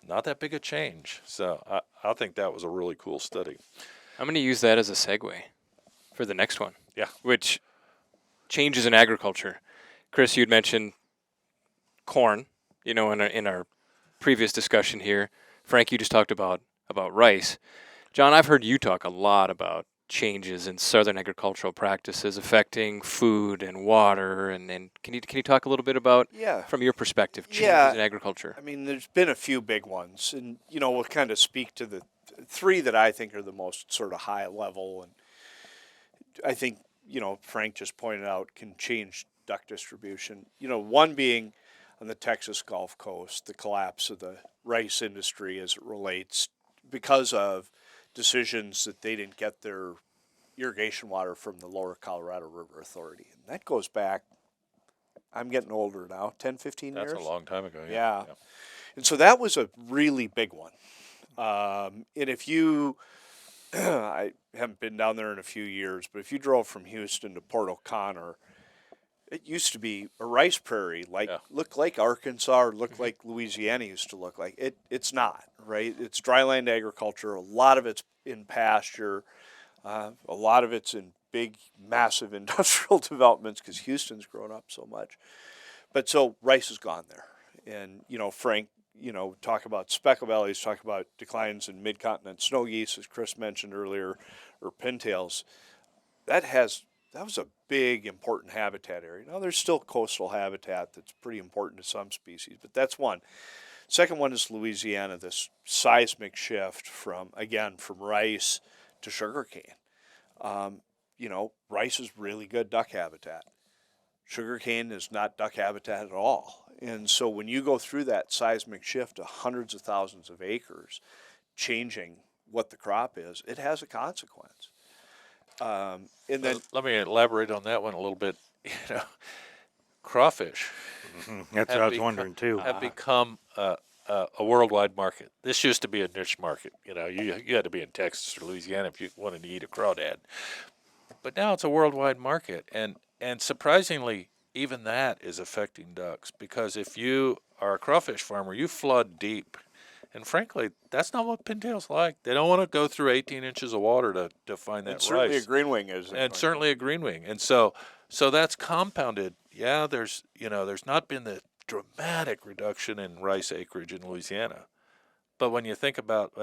not that big a change. So I think that was a really cool study. I'm going to use that as a segue for the next one. Yeah. Which changes in agriculture. Chris, you'd mentioned corn, in our previous discussion here. Frank, you just talked about rice. John, I've heard you talk a lot about changes in southern agricultural practices affecting food and water, and can you talk a little bit about, from your perspective, changes in agriculture? I mean, there's been a few big ones, and we'll kind of speak to the three that I think are the most sort of high level, and I think Frank just pointed out can change duck distribution. One being on the Texas Gulf Coast, the collapse of the rice industry as it relates because of decisions that they didn't get their irrigation water from the Lower Colorado River Authority. And that goes back, I'm getting older now, 10, 15 years? That's a long time ago, yeah. And so that was a really big one. And if you, I haven't been down there in a few years, but if you drove from Houston to Port O'Connor, it used to be a rice prairie, looked like Arkansas or looked like Louisiana used to look like. It's not, right? It's dryland agriculture. A lot of it's in pasture. A lot of it's in big, massive industrial developments because Houston's grown up so much. But so rice has gone there. And, Frank, talk about speckle bellies, talk about declines in mid-continent snow geese, as Chris mentioned earlier, or pintails. That was a big, important habitat area. Now, there's still coastal habitat that's pretty important to some species, but that's one. Second one is Louisiana, this seismic shift from rice to sugarcane. Rice is really good duck habitat. Sugarcane is not duck habitat at all. And so when you go through that seismic shift to hundreds of thousands of acres, changing what the crop is, it has a consequence. And then let me elaborate on that one a little bit. Crawfish. Mm-hmm. That's what I was wondering too. Have become a worldwide market. This used to be a niche market. You had to be in Texas or Louisiana if you wanted to eat a crawdad. But now it's a worldwide market, and surprisingly, even that is affecting ducks, because if you are a crawfish farmer, you flood deep. And frankly, that's not what pintails like. They don't want to go through 18 inches of water to find that rice. Certainly a greenwing is. And certainly a greenwing. And so that's compounded. Yeah, there's not been the dramatic reduction in rice acreage in Louisiana. But when you think about,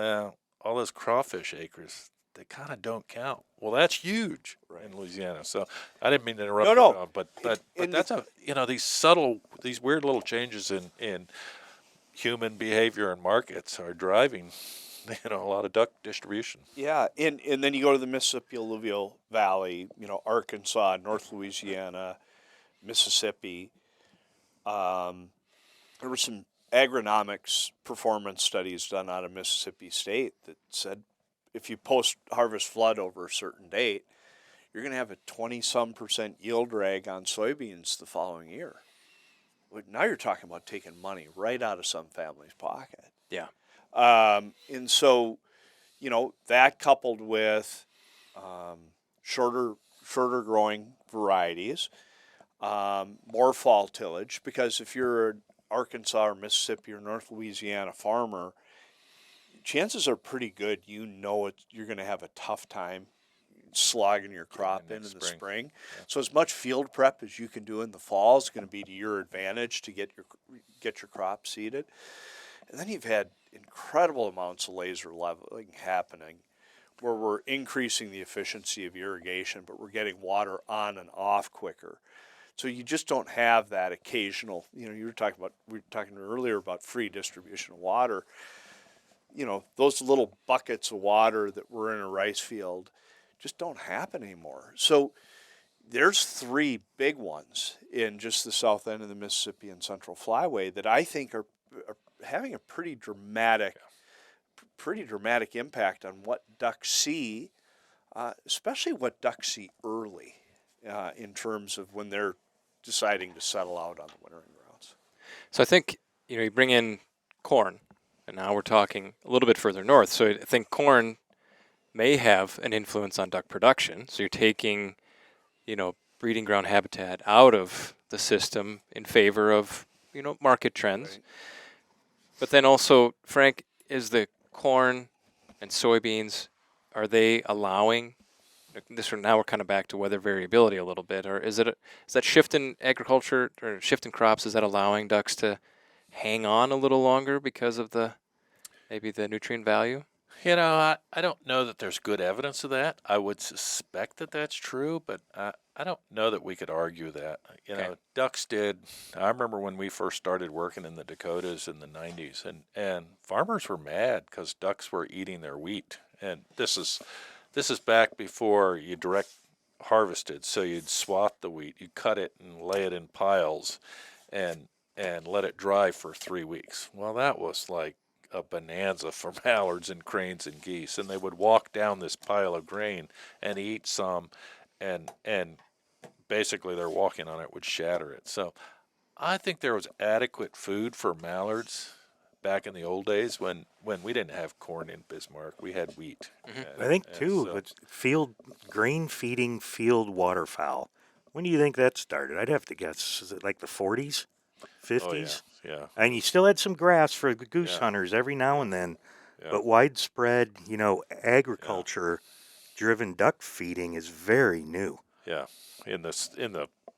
all those crawfish acres, they kind of don't count. Well, that's huge in Louisiana. So I didn't mean to interrupt. No. But that's these weird little changes in human behavior and markets are driving, a lot of duck distribution. Yeah, and then you go to the Mississippi Alluvial Valley, Arkansas, North Louisiana, Mississippi. There were some agronomics performance studies done out of Mississippi State that said if you post-harvest flood over a certain date, you're going to have a 20-some% yield drag on soybeans the following year. But now you're talking about taking money right out of some family's pocket. Yeah. And so, that coupled with shorter growing varieties, more fall tillage, because if you're an Arkansas or Mississippi or North Louisiana farmer, chances are pretty good you're going to have a tough time slogging your crop in the spring. Yeah. So as much field prep as you can do in the fall is going to be to your advantage to get your crop seeded. And then you've had incredible amounts of laser leveling happening where we're increasing the efficiency of irrigation, but we're getting water on and off quicker. So you just don't have that occasional, we were talking earlier about free distribution of water. Those little buckets of water that were in a rice field just don't happen anymore. So there's 3 big ones in just the south end of the Mississippi and Central Flyway that I think are having a pretty dramatic impact on what ducks see, especially what ducks see early in terms of when they're deciding to settle out on the wintering grounds. So I think, you bring in corn, and now we're talking a little bit further north. So I think corn may have an influence on duck production. So you're taking, breeding ground habitat out of the system in favor of, market trends. Right. But then also, Frank, is the corn and soybeans, are they allowing this? Now we're kind of back to weather variability a little bit, or is that shift in agriculture or shift in crops? Is that allowing ducks to hang on a little longer because of maybe the nutrient value? I don't know that there's good evidence of that. I would suspect that that's true, but I don't know that we could argue that. Okay. Ducks did. I remember when we first started working in the Dakotas in the 90s, and farmers were mad because ducks were eating their wheat. And this is back before you direct harvested, so you'd swath the wheat, you'd cut it and lay it in piles, and let it dry for 3 weeks. Well, that was like a bonanza for mallards and cranes and geese, and they would walk down this pile of grain and eat some, and basically their walking on it would shatter it. So I think there was adequate food for mallards back in the old days when we didn't have corn in Bismarck. We had wheat. I think too, it's grain feeding field waterfowl. When do you think that started? I'd have to guess, is it like the 40s, 50s? Oh, yeah. And you still had some grass for the goose Yeah. hunters every now and then, Yeah. but widespread, agriculture-driven duck feeding is very new. Yeah, in the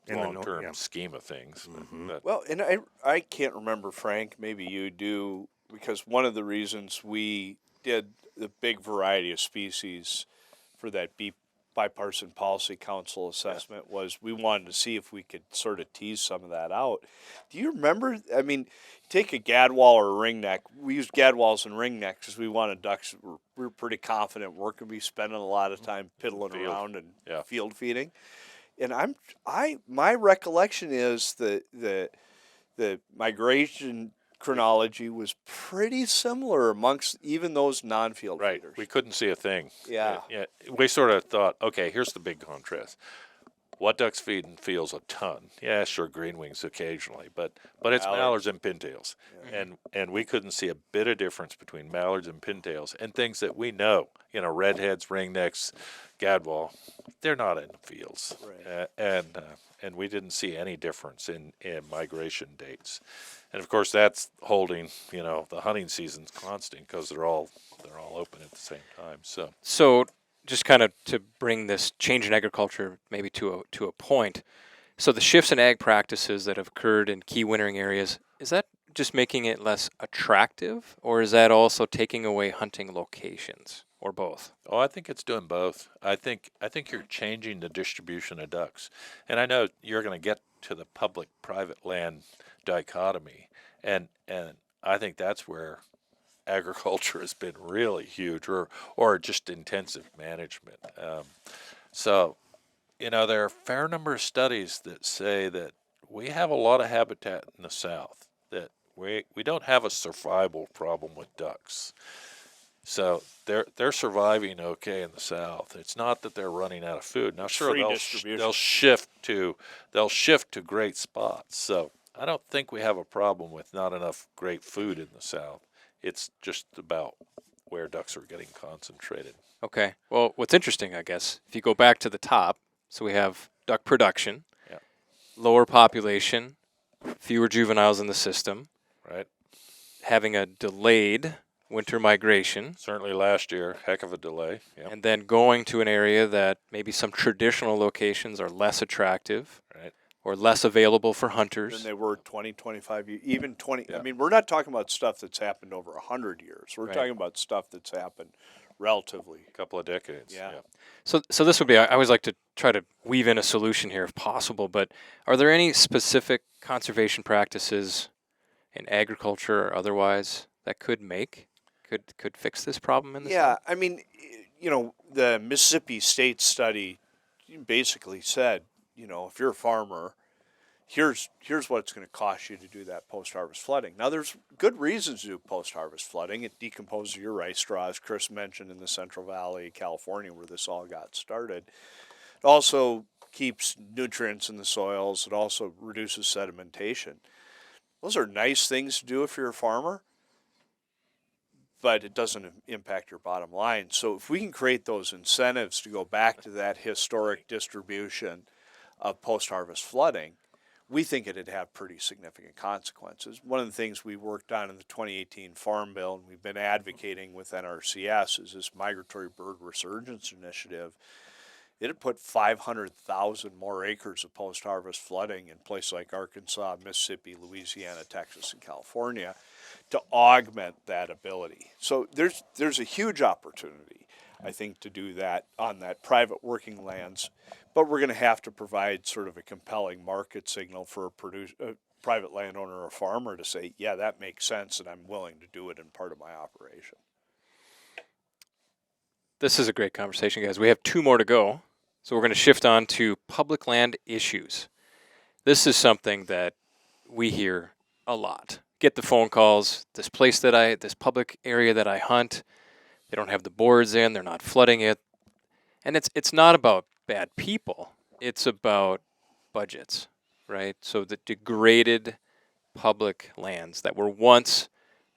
long-term scheme of things. Mhm. But Well, and I can't remember, Frank, maybe you do, because one of the reasons we did the big variety of species for that bipartisan policy council assessment was we wanted to see if we could sort of tease some of that out. Do you remember? I mean, take a gadwall or a ringneck. We used gadwalls and ringnecks because we wanted ducks. We were pretty confident we're going to be spending a lot of time piddling around and field feeding. And my recollection is the migration chronology was pretty similar amongst even those non-field feeders. we couldn't see a thing. Yeah. We sort of thought, okay, here's the big contrast. What ducks feed in fields a ton? Yeah, sure, green wings occasionally, but it's mallards and pintails, and we couldn't see a bit of difference between mallards and pintails and things that we know, redheads, ringnecks, gadwall, they're not in the fields, Right. And we didn't see any difference in migration dates, and of course that's holding the hunting season's constant because they're all open at the same time. So just kind of to bring this change in agriculture maybe to a point. So the shifts in ag practices that have occurred in key wintering areas, is that just making it less attractive, or is that also taking away hunting locations, or both? Oh, I think it's doing both. I think you're changing the distribution of ducks, and I know you're going to get to the public-private land dichotomy, and I think that's where agriculture has been really huge, or just intensive management. So, there are a fair number of studies that say that we have a lot of habitat in the South, that we don't have a survival problem with ducks. So they're surviving okay in the South. It's not that they're running out of food. Now, sure, they'll shift to great spots. So I don't think we have a problem with not enough great food in the South. It's just about where ducks are getting concentrated. Okay. Well, what's interesting, I guess, if you go back to the top, so we have duck production, lower population, fewer juveniles in the system, Right. having a delayed winter migration, Certainly last year, heck of a delay. Yep. and then going to an area that maybe some traditional locations are less attractive Right. or less available for than hunters. they were 20, 25 years, even 20. Yeah. I mean, we're not talking about stuff that's happened over 100 years. We're Right. talking about stuff that's happened relatively. A couple of decades. Yeah. So this would be, I always like to try to weave in a solution here if possible, but are there any specific conservation practices in agriculture or otherwise that could fix this problem in the Yeah, South? I mean, the Mississippi State study basically said, if you're a farmer, here's what it's going to cost you to do that post-harvest flooding. Now, there's good reasons to do post-harvest flooding. It decomposes your rice straw, as Chris mentioned, in the Central Valley, California, where this all got started. It also keeps nutrients in the soils. It also reduces sedimentation. Those are nice things to do if you're a farmer, but it doesn't impact your bottom line. So if we can create those incentives to go back to that historic distribution of post-harvest flooding, we think it'd have pretty significant consequences. One of the things we worked on in the 2018 Farm Bill, and we've been advocating with NRCS, is this Migratory Bird Resurgence Initiative. It had put 500,000 more acres of post-harvest flooding in places like Arkansas, Mississippi, Louisiana, Texas, and California to augment that ability. So there's a huge opportunity, I think, to do that on that private working lands, but we're going to have to provide sort of a compelling market signal for a private landowner or farmer to say, yeah, that makes sense, and I'm willing to do it in part of my operation. This is a great conversation, guys. We have 2 more to go, so we're going to shift on to public land issues. This is something that we hear a lot. Get the phone calls, this public area that I hunt, they don't have the boards in, they're not flooding it. And it's not about bad people, it's about budgets, right? So the degraded public lands that were once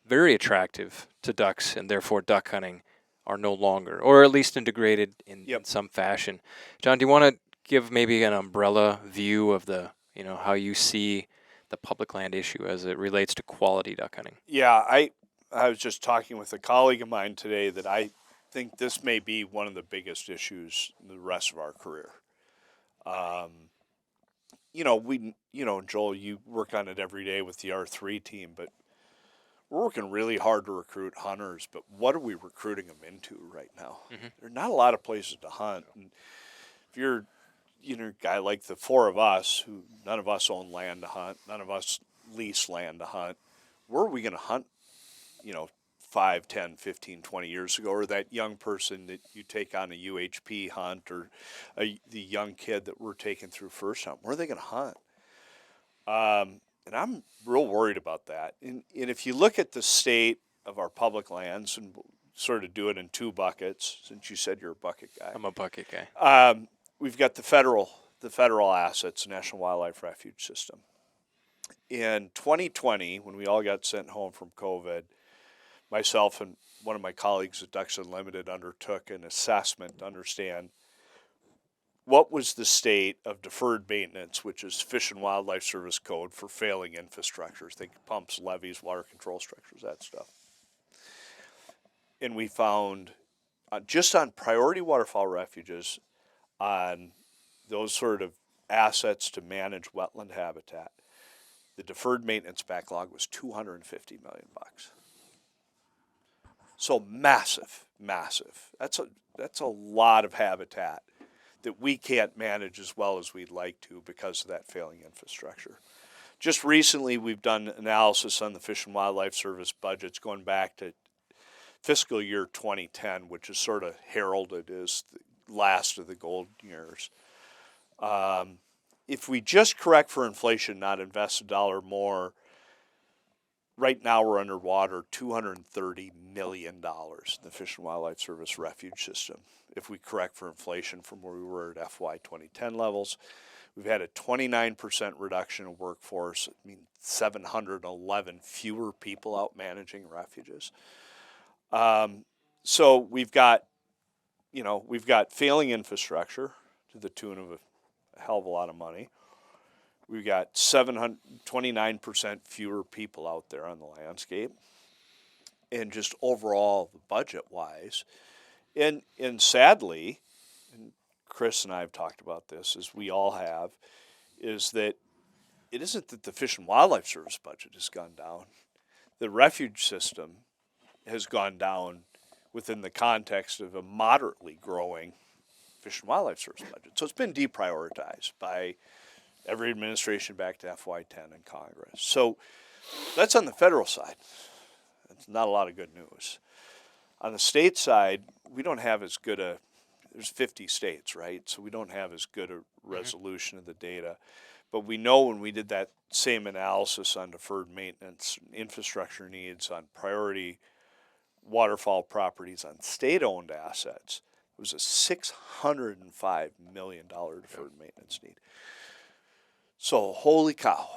very attractive to ducks and therefore duck hunting are no longer, or at least degraded in some fashion. John, do you want to give maybe an umbrella view of how you see the public land issue as it relates to quality duck hunting? Yeah, I was just talking with a colleague of mine today that I think this may be one of the biggest issues in the rest of our career. Joel, you work on it every day with the R3 team, but we're working really hard to recruit hunters, but what are we recruiting them into right now? Mm-hmm. There are not a lot of places to hunt. And if you're a guy like the 4 of us, who none of us own land to hunt, none of us lease land to hunt, where are we going to hunt, 5, 10, 15, 20 years ago, or that young person that you take on a UHP hunt, or the young kid that we're taking through first hunt, where are they going to hunt? And I'm real worried about that. And if you look at the state of our public lands, and we'll sort of do it in 2 buckets, since you said you're a bucket guy. I'm a bucket guy. We've got the federal assets, National Wildlife Refuge System. In 2020, when we all got sent home from COVID, myself and one of my colleagues at Ducks Unlimited undertook an assessment to understand what was the state of deferred maintenance, which is Fish and Wildlife Service code for failing infrastructures. Think pumps, levees, water control structures, that stuff. And we found, just on priority waterfowl refuges, on those sort of assets to manage wetland habitat, the deferred maintenance backlog was $250 million. So massive. That's a lot of habitat that we can't manage as well as we'd like to because of that failing infrastructure. Just recently, we've done analysis on the Fish and Wildlife Service budgets going back to fiscal year 2010, which is sort of heralded as the last of the golden years. If we just correct for inflation, not invest $1 more, right now we're underwater $230 million in the Fish and Wildlife Service refuge system. If we correct for inflation from where we were at FY 2010 levels, we've had a 29% reduction in workforce. 711 fewer people out managing refuges. So we've got failing infrastructure to the tune of a hell of a lot of money. We've got 29% fewer people out there on the landscape. and just overall budget-wise. And sadly, and Chris and I have talked about this, as we all have, is that it isn't that the Fish and Wildlife Service budget has gone down. The refuge system has gone down within the context of a moderately growing Fish and Wildlife Service budget. So it's been deprioritized by every administration back to FY10 in Congress. So that's on the federal side. It's not a lot of good news. On the state side, we don't have as good a, there's 50 states, right? So we don't have as good a resolution of the data. But we know when we did that same analysis on deferred maintenance, infrastructure needs, on priority waterfowl properties, on state-owned assets, it was a $605 million deferred maintenance need. So holy cow.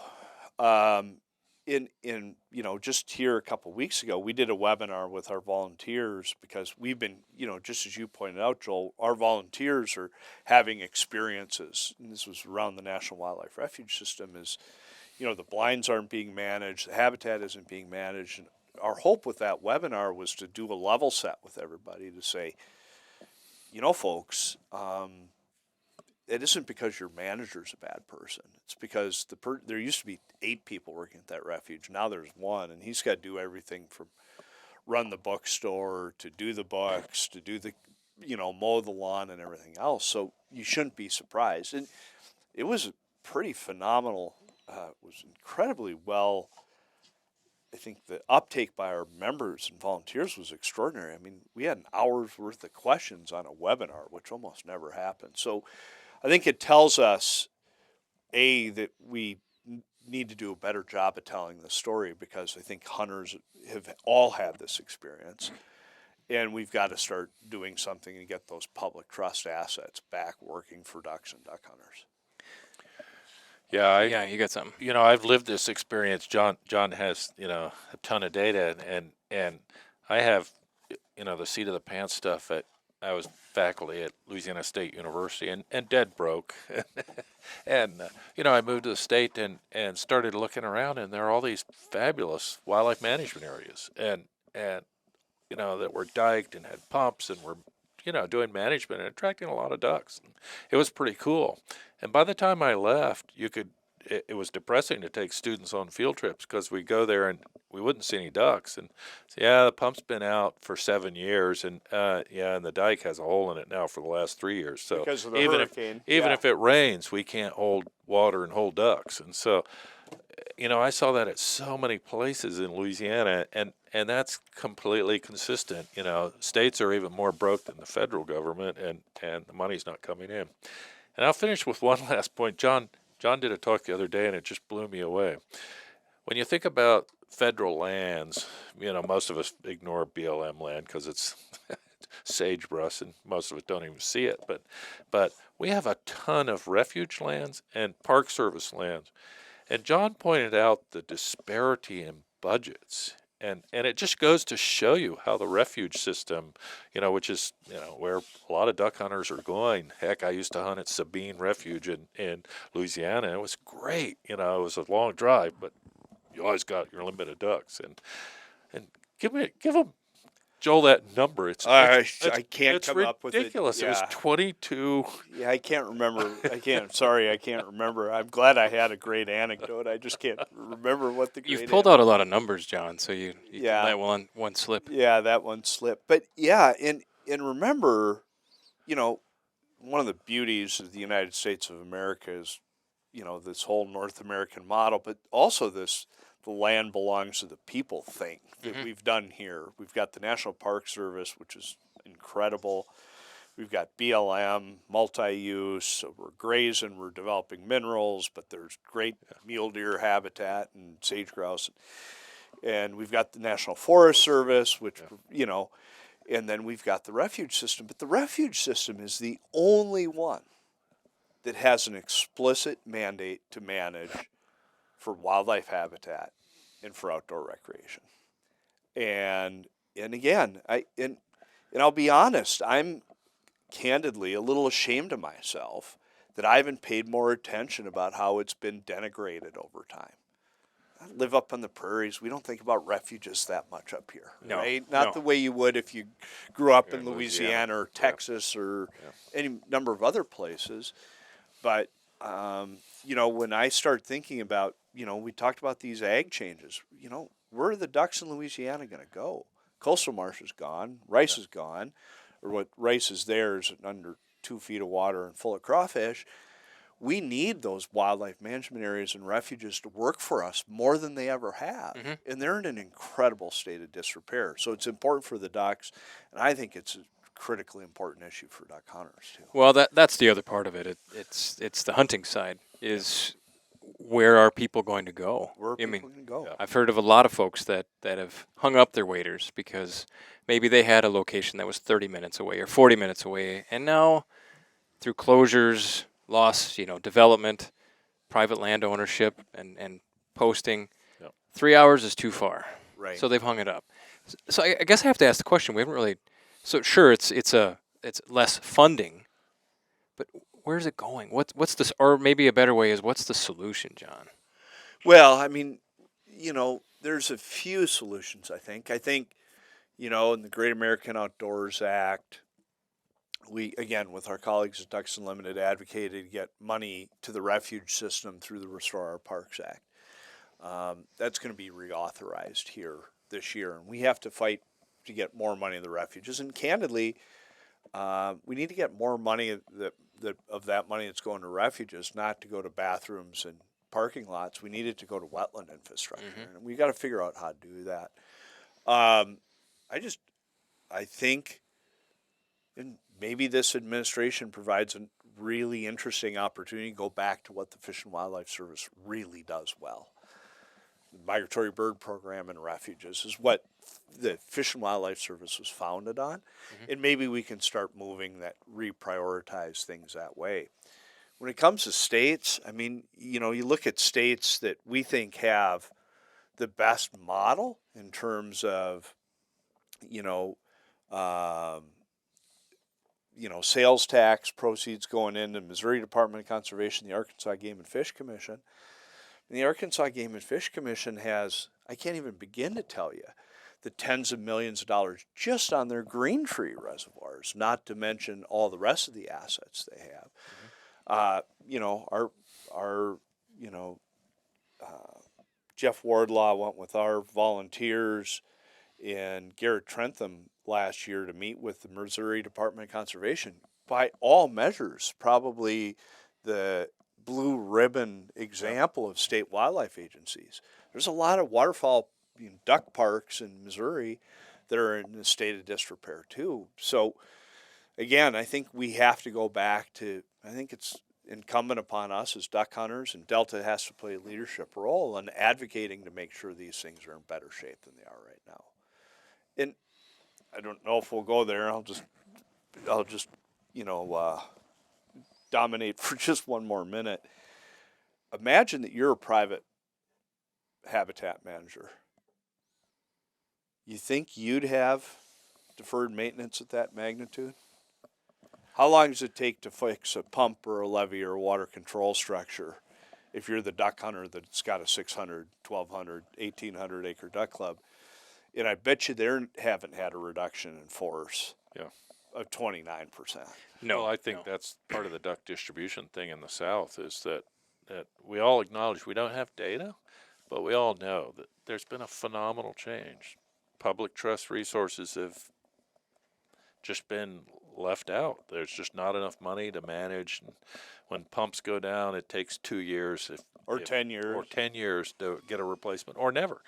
Just here a couple weeks ago, we did a webinar with our volunteers because we've been, just as you pointed out, Joel, our volunteers are having experiences, and this was around the National Wildlife Refuge System, is, the blinds aren't being managed, the habitat isn't being managed. And our hope with that webinar was to do a level set with everybody to say, folks, it isn't because your manager's a bad person. It's because there used to be 8 people working at that refuge. Now there's 1, and he's got to do everything from run the bookstore to do the books to do the, mow the lawn and everything else. So you shouldn't be surprised. And it was pretty phenomenal. It was incredibly well. I think the uptake by our members and volunteers was extraordinary. I mean, we had an hour's worth of questions on a webinar, which almost never happened. So I think it tells us, A, that we need to do a better job of telling the story, because I think hunters have all had this experience. And we've got to start doing something to get those public trust assets back working for ducks and duck hunters. Yeah, You got something. I've lived this experience. John has, a ton of data, and I have, the seat of the pants stuff I was faculty at Louisiana State University and dead broke. And, I moved to the state and started looking around, and there are all these fabulous wildlife management areas and that were diked and had pumps and were, doing management and attracting a lot of ducks. It was pretty cool. And by the time I left, it was depressing to take students on field trips, because we go there and we wouldn't see any ducks. And so, the pump's been out for 7 years, and and the dike has a hole in it now for the last 3 years. So Because of the even hurricane. if it rains, we can't hold water and hold ducks. And so, I saw that at so many places in Louisiana, and that's completely consistent. States are even more broke than the federal government, and the money's not coming in. And I'll finish with one last point. John did a talk the other day, and it just blew me away. When you think about federal lands, most of us ignore BLM land because it's sagebrush, and most of it don't even see it. But we have a ton of refuge lands and Park Service lands. And John pointed out the disparity in budgets. And it just goes to show you how the refuge system, which is, where a lot of duck hunters are going. Heck, I used to hunt at Sabine Refuge in Louisiana. It was great. It was a long drive, but you always got your limit of ducks. And give them, Joel, that number. I can't come up with it. It's ridiculous. It was 22. Yeah, I can't remember. I can't remember. I'm glad I had a great anecdote. I just can't remember what the great You've pulled out a lot of numbers, John, so you Yeah. let one slip. Yeah, that one slipped. But yeah, and remember, one of the beauties of the United States of America is, this whole North American model, but also the land belongs to the people thing that we've done here. We've got the National Park Service, which is incredible. We've got BLM, multi-use, so we're grazing, we're developing minerals, but there's great mule deer habitat and sage grouse. And we've got the National Forest Service, which, and then we've got the refuge system. But the refuge system is the only one that has an explicit mandate to manage for wildlife habitat and for outdoor recreation. And again, I'll be honest, I'm candidly a little ashamed of myself that I haven't paid more attention about how it's been denigrated over time. live up on the prairies. We don't think about refuges that much up here, No, right? Not no. the way you would if you grew up Here in in Louisiana Louisiana. or Texas or any number of other places. But, you know, when I start thinking about, you know, we talked about these ag changes, you know, where are the ducks in Louisiana going to go? Coastal marsh is gone. Rice is gone. Or what rice is there is under 2 feet of water and full of crawfish. We need those wildlife management areas and refuges to work for us more than they ever have. And they're in an incredible state of disrepair. So it's important for the ducks, and I think it's a critically important issue for duck hunters too. Well, that's the other part of it. It's the hunting side is where are people going to go? Where are I people mean, going to go? I've heard of a lot of folks that have hung up their waders because maybe they had a location that was 30 minutes away or 40 minutes away, and now through closures, loss, you know, development, private land ownership, and posting, 3 hours is too far. Right. So they've hung it up. So I guess I have to ask the question. We haven't really. So sure, it's less funding, but where's it going? What's this? Or maybe a better way is what's the solution, John? Well, I mean, you know, there's a few solutions, I think. I think, you know, in the Great American Outdoors Act, we, again, with our colleagues at Ducks Unlimited, advocated to get money to the refuge system through the Restore Our Parks Act. That's going to be reauthorized here this year, and we have to fight to get more money in the refuges. And candidly, we need to get more money of that money that's going to refuges, not to go to bathrooms and parking lots. We need it to go to wetland infrastructure, and we got to figure out how to do that. I think, and maybe this administration provides a really interesting opportunity to go back to what the Fish and Wildlife Service really does well. The Migratory Bird Program and refuges is what the Fish and Wildlife Service was founded on, and maybe we can start moving that, reprioritize things that way. When it comes to states, I mean, you know, you look at states that we think have the best model in terms of, sales tax proceeds going into Missouri Department of Conservation, the Arkansas Game and Fish Commission. And the Arkansas Game and Fish Commission has, I can't even begin to tell you, the tens of millions of dollars just on their green tree reservoirs, not to mention all the rest of the assets they have. Jeff Wardlaw went with our volunteers and Garrett Trentham last year to meet with the Missouri Department of Conservation. By all measures, probably the blue ribbon example of state wildlife agencies. There's a lot of waterfowl, duck parks in Missouri that are in a state of disrepair too. So again, I think we have to go back to, I think it's incumbent upon us as duck hunters, and Delta has to play a leadership role in advocating to make sure these things are in better shape than they are right now. And I don't know if we'll go there. I'll just dominate for just one more minute. Imagine that you're a private habitat manager. You think you'd have deferred maintenance at that magnitude? How long does it take to fix a pump or a levee or a water control structure if you're the duck hunter that's got a 600, 1,200, 1,800 acre duck club? And I bet you they haven't had a reduction in force of 29%. No, well, I think that's part of the duck distribution thing in the South is that we all acknowledge we don't have data, but we all know that there's been a phenomenal change. Public trust resources have just been left out. There's just not enough money to manage. And when pumps go down, it takes 2 years or 10 years. Or 10 years to get a replacement, or never.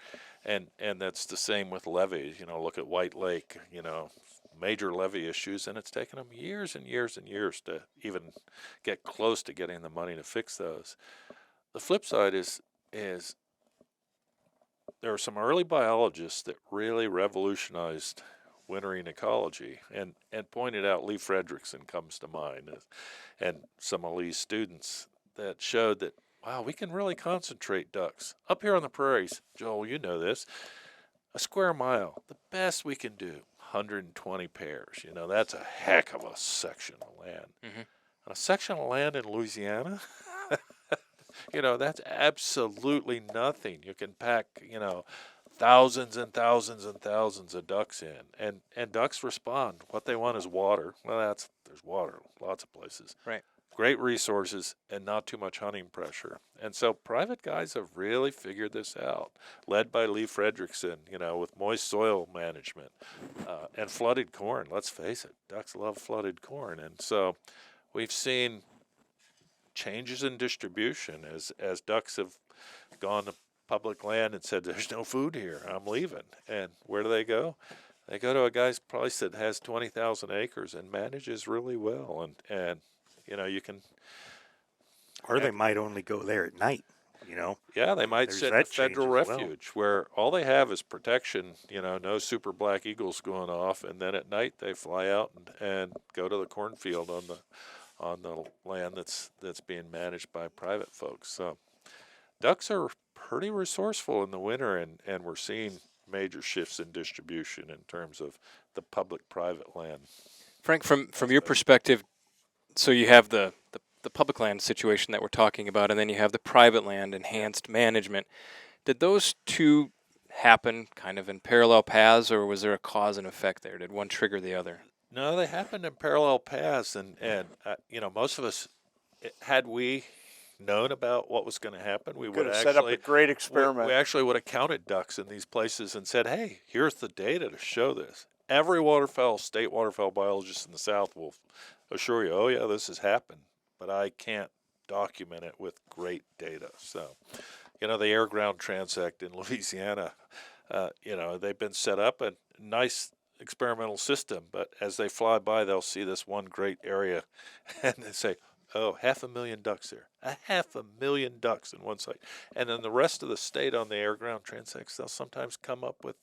And that's the same with levees. Look at White Lake, major levee issues, and it's taken them years and years and years to even get close to getting the money to fix those. The flip side is there are some early biologists that really revolutionized wintering ecology and pointed out, Lee Fredrickson comes to mind, and some of Lee's students that showed that, wow, we can really concentrate ducks. Up here on the prairies, Joel, you know this, a square mile, the best we can do, 120 pairs. That's a heck of a section of land. Mm-hmm. A section of land in Louisiana, That's absolutely nothing. You can pack, thousands and thousands and thousands of ducks in, and ducks respond. What they want is water. Well, there's water lots of places. Right. Great resources and not too much hunting pressure. And so private guys have really figured this out, led by Lee Fredrickson, with moist soil management and flooded corn. Let's face it, ducks love flooded corn. And so we've seen changes in distribution as ducks have gone to public land and said, there's no food here, I'm leaving. And where do they go? They go to a guy's place that has 20,000 acres and manages really well. And you can. Or they might only go there at night, Yeah, they might There's sit in a that change federal as well. refuge where all they have is protection, no super black eagles going off, and then at night they fly out and go to the cornfield on the land that's being managed by private folks. So ducks are pretty resourceful in the winter, and we're seeing major shifts in distribution in terms of the public-private land. Frank, from your perspective, so you have the public land situation that we're talking about, and then you have the private land enhanced management. Did those two happen kind of in parallel paths, or was there a cause and effect there? Did one trigger the other? No, they happened in parallel paths, and most of us, had we known about what was going to happen, we Could would have set up a actually great experiment. we actually would have counted ducks in these places and said, hey, here's the data to show this. Every state waterfowl biologist in the South will assure you, oh yeah, this has happened, but I can't document it with great data. So, the air-ground transect in Louisiana, they've been set up a nice experimental system, but as they fly by, they'll see this one great area, and they say, oh, 500,000 ducks there. 500,000 ducks in one site. And then the rest of the state on the air-ground transects, they'll sometimes come up with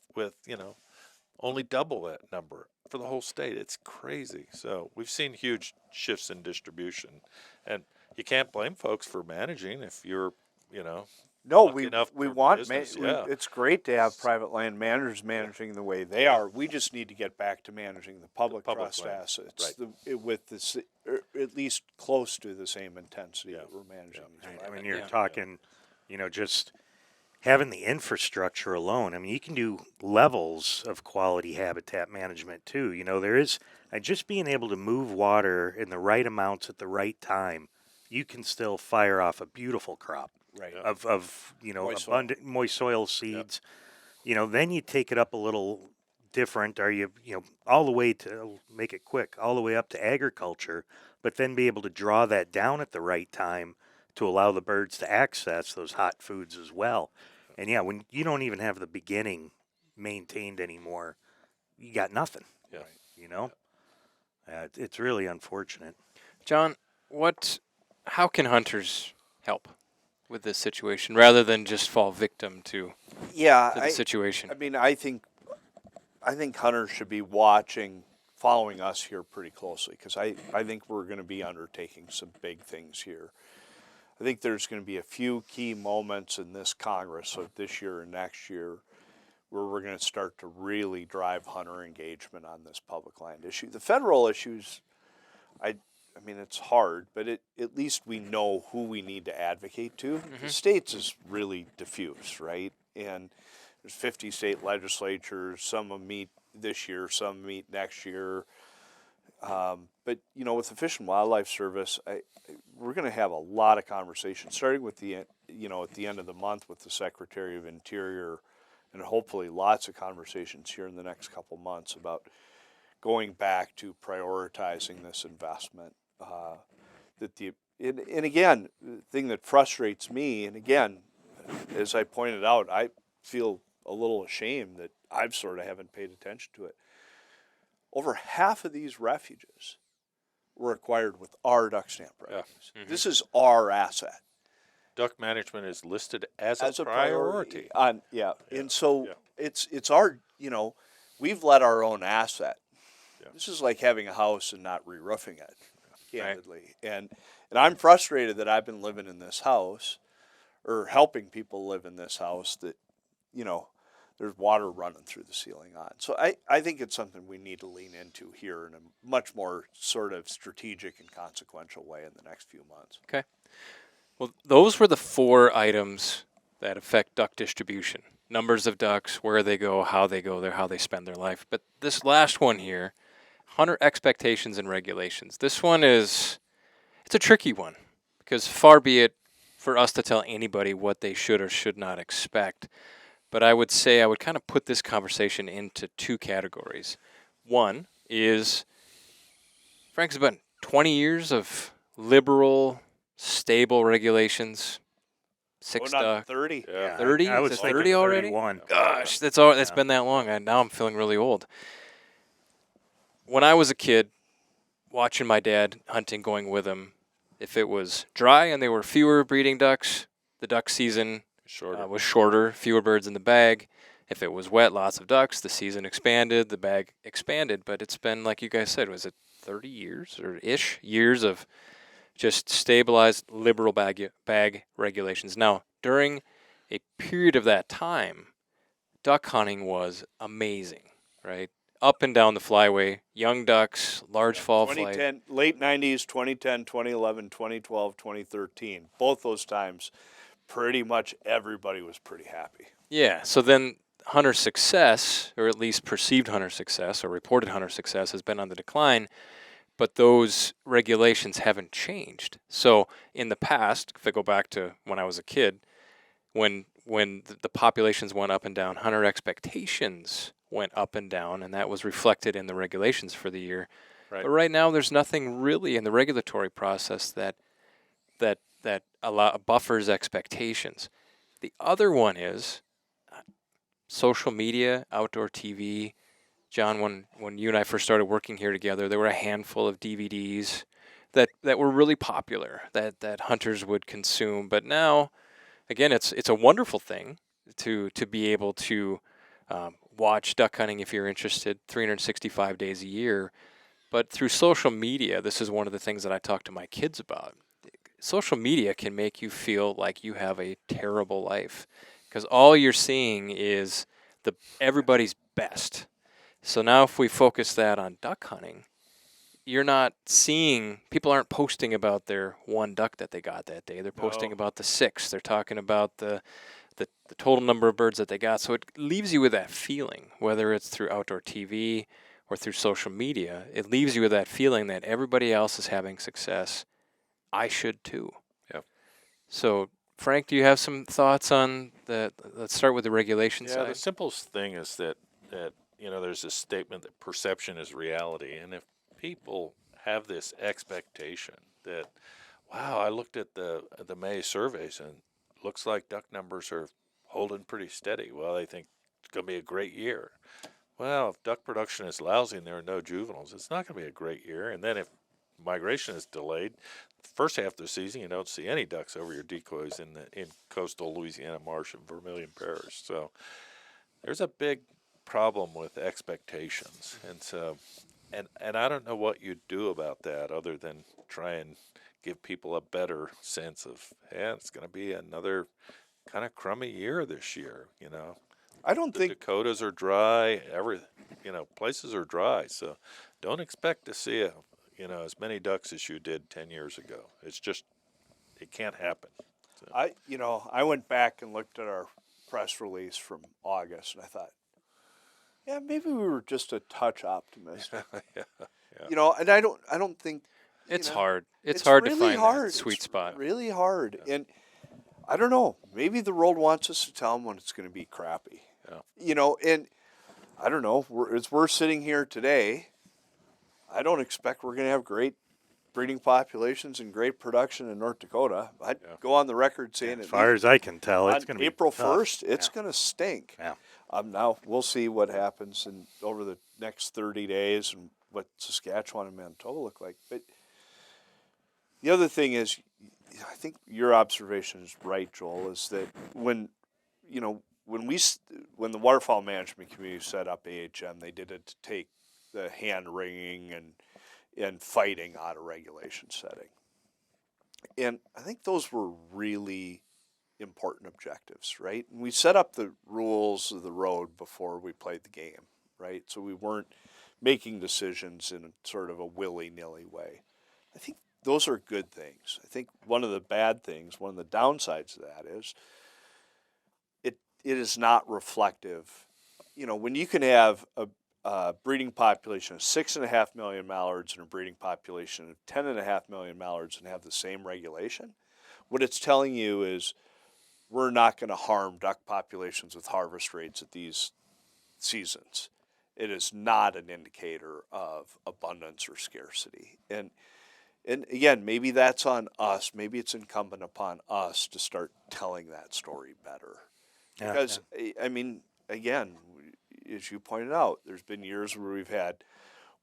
only double that number for the whole state. It's crazy. So we've seen huge shifts in distribution, and you can't blame folks for managing if you're, No, lucky enough we for want. business, yeah. It's great to have private land managers managing the way they are. We just need to get back to managing the public trust land, assets right. with this, at least close to the same intensity that we're managing. these I private mean, you're Yeah. talking, just having the infrastructure alone. I mean, you can do levels of quality habitat management too. There is just being able to move water in the right amounts at the right time. You can still fire off a beautiful crop. Right. Of Moist soil. abundant moist soil seeds. Then you take it up a little different. Are you all the way to make it quick, all the way up to agriculture, but then be able to draw that down at the right time to allow the birds to access those hot foods as well. And when you don't even have the beginning maintained anymore, you got nothing. Yeah. It's really unfortunate. John, how can hunters help with this situation rather than just fall victim to the situation? I mean, I think hunters should be following us here pretty closely, because I think we're going to be undertaking some big things here. I think there's going to be a few key moments in this Congress of this year and next year where we're going to start to really drive hunter engagement on this public land issue. The federal issues, I mean, it's hard, but at least we know who we need to advocate to. The states is really diffuse, right? And there's 50 state legislatures. Some will meet this year, some meet next year. But with the Fish and Wildlife Service, we're going to have a lot of conversations, starting with at the end of the month with the Secretary of Interior, and hopefully lots of conversations here in the next couple months about going back to prioritizing this investment. And again, the thing that frustrates me, and again, as I pointed out, I feel a little ashamed that I've sort of haven't paid attention to it. Over half of these refuges were acquired with our duck stamp revenues. This is our asset. Duck management is listed as a priority. And so it's our, we've let our own asset. Yeah. This is like having a house and not re-roofing it, candidly. Right. And I'm frustrated that I've been living in this house, or helping people live in this house, that, there's water running through the ceiling on. So I think it's something we need to lean into here in a much more sort of strategic and consequential way in the next few months. Okay. Well, those were the 4 items that affect duck distribution. Numbers of ducks, where they go there, how they spend their life. But this last one here, hunter expectations and regulations. This one it's a tricky one because far be it for us to tell anybody what they should or should not expect. But I would say I would kind of put this conversation into 2 categories. One is, Frank's been 20 years of liberal, stable regulations. 6 Going on duck. 30. Yeah. 30? I was Is it thinking 30 already? 31. Gosh, that's Yeah. been that long. Now I'm feeling really old. When I was a kid, watching my dad hunting, going with him, if it was dry and there were fewer breeding ducks, the duck season Shorter. was shorter, fewer birds in the bag. If it was wet, lots of ducks, the season expanded, the bag expanded. But it's been, like you guys said, was it 30 years or ish years of just stabilized liberal bag regulations. Now, during a period of that time, duck hunting was amazing, right? Up and down the flyway, young ducks, large fall flight. 2010, late 90s, 2010, 2011, 2012, 2013. Both those times, pretty much everybody was pretty happy. Yeah, so then hunter success, or at least perceived hunter success or reported hunter success, has been on the decline, but those regulations haven't changed. So in the past, if I go back to when I was a kid, when the populations went up and down, hunter expectations went up and down, and that was reflected in the regulations for the year. Right. But right now, there's nothing really in the regulatory process that buffers expectations. The other one is social media, outdoor TV. John, when you and I first started working here together, there were a handful of DVDs that were really popular that hunters would consume. But now, again, it's a wonderful thing to be able to watch duck hunting if you're interested 365 days a year. But through social media, this is one of the things that I talk to my kids about. Social media can make you feel like you have a terrible life because all you're seeing is everybody's best. So now if we focus that on duck hunting, you're not seeing, people aren't posting about their 1 duck that they got that day. They're posting about the 6. They're talking about the total number of birds that they got. So it leaves you with that feeling, whether it's through outdoor TV or through social media, it leaves you with that feeling that everybody else is having success. I should too. Yep. So, Frank, do you have some thoughts on the? Let's start with the regulation Yeah, side. the simplest thing is that there's this statement that perception is reality, and if people have this expectation that, wow, I looked at the May surveys and looks like duck numbers are holding pretty steady. Well, they think it's going to be a great year. Well, if duck production is lousy and there are no juveniles, it's not going to be a great year. And then if migration is delayed, the first half of the season you don't see any ducks over your decoys in coastal Louisiana marsh and Vermilion Parish. So there's a big problem with expectations, and so and I don't know what you do about that other than try and give people a better sense of, yeah, it's going to be another kind of crummy year this year. I don't The think Dakotas are dry. Places are dry. So don't expect to see as many ducks as you did 10 years ago. It's just, it can't happen. So. I went back and looked at our press release from August, and I thought, yeah, maybe we were just a touch optimistic. Yeah. And I don't think It's hard. It's hard to really find hard. that sweet It's spot. really hard, and I don't know. Maybe the world wants us to tell them when it's going to be crappy. Yeah. And I don't know. As we're sitting here today, I don't expect we're going to have great breeding populations and great production in North Dakota. I'd go on the record saying As far as I can tell, it's going to be April tough. 1st, it's going to stink. Yeah. Now we'll see what happens over the next 30 days and what Saskatchewan and Manitoba look like. But the other thing is, I think your observation is right, Joel, is that when the waterfowl management community set up AHM, they did it to take the hand wringing and fighting out of regulation setting. And I think those were really important objectives, right? And we set up the rules of the road before we played the game, right? So we weren't making decisions in sort of a willy-nilly way. I think those are good things. I think one of the bad things, one of the downsides of that is it is not reflective. When you can have a breeding population of 6.5 million mallards and a breeding population of 10.5 million mallards and have the same regulation, what it's telling you is we're not going to harm duck populations with harvest rates at these seasons. It is not an indicator of abundance or scarcity. And again, maybe that's on us. Maybe it's incumbent upon us to start telling that story better. Because, I mean, again, as you pointed out, there's been years where we've had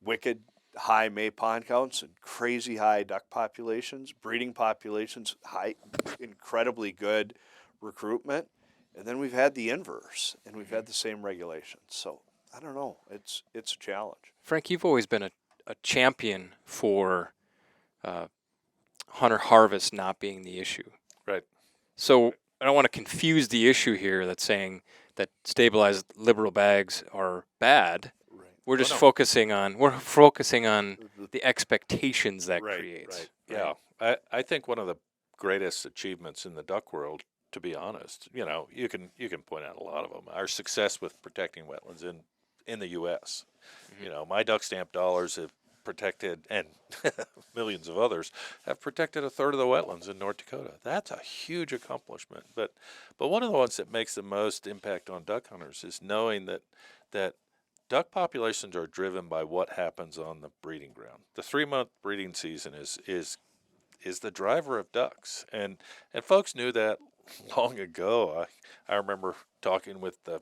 wicked high May pond counts and crazy high duck populations, breeding populations, high, incredibly good recruitment. And then we've had the inverse, and we've had the same regulations. So, I don't know. It's a challenge. Frank, you've always been a champion for hunter harvest not being the issue. Right. So I don't want to confuse the issue here that's saying that stabilized liberal bags are bad. Right. We're just focusing on the expectations that creates. Right. Yeah. I think one of the greatest achievements in the duck world, to be honest, you can point out a lot of them. Our success with protecting wetlands in the U.S. Mm-hmm. My duck stamp dollars have protected, and millions of others have protected a third of the wetlands in North Dakota. That's a huge accomplishment. But one of the ones that makes the most impact on duck hunters is knowing that duck populations are driven by what happens on the breeding ground. The 3-month breeding season is the driver of ducks, and folks knew that long ago. I remember talking with the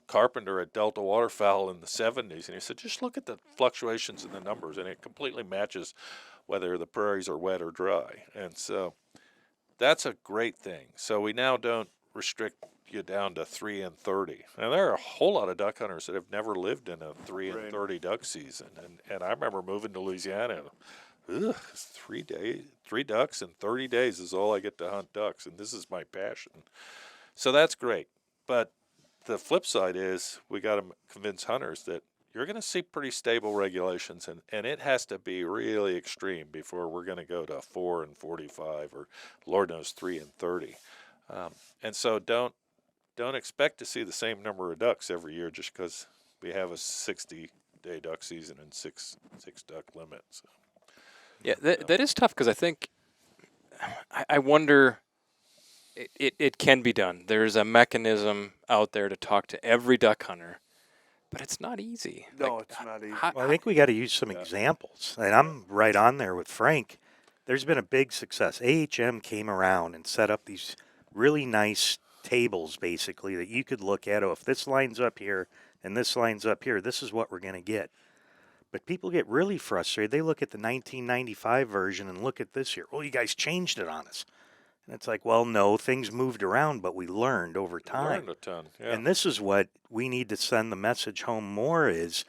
carpenter at Delta Waterfowl in the 70s, and he said, just look at the fluctuations in the numbers, and it completely matches whether the prairies are wet or dry. And so that's a great thing. So we now don't restrict you down to 3 and 30. Now, there are a whole lot of duck hunters that have never lived in a 3 and 30 duck season. And I remember moving to Louisiana, and 3 ducks in 30 days is all I get to hunt ducks, and this is my passion. So that's great. But the flip side is we got to convince hunters that you're going to see pretty stable regulations, and it has to be really extreme before we're going to go to 4 and 45 or Lord knows 3 and 30. And so don't expect to see the same number of ducks every year just because we have a 60-day duck season and six duck limit. So, Yeah, that is tough because I think I wonder. It can be done. There's a mechanism out there to talk to every duck hunter, but it's not easy. No, it's not easy. Well, I think we got to use some examples, and I'm right on there with Frank. There's been a big success. AHM came around and set up these really nice tables, basically, that you could look at. Oh, if this lines up here and this lines up here, this is what we're going to get. But people get really frustrated. They look at the 1995 version and look at this year. Well, you guys changed it on us. And it's like, well, no, things moved around, but we learned over time. We learned a ton, yeah. And this is what we need to send the message home more is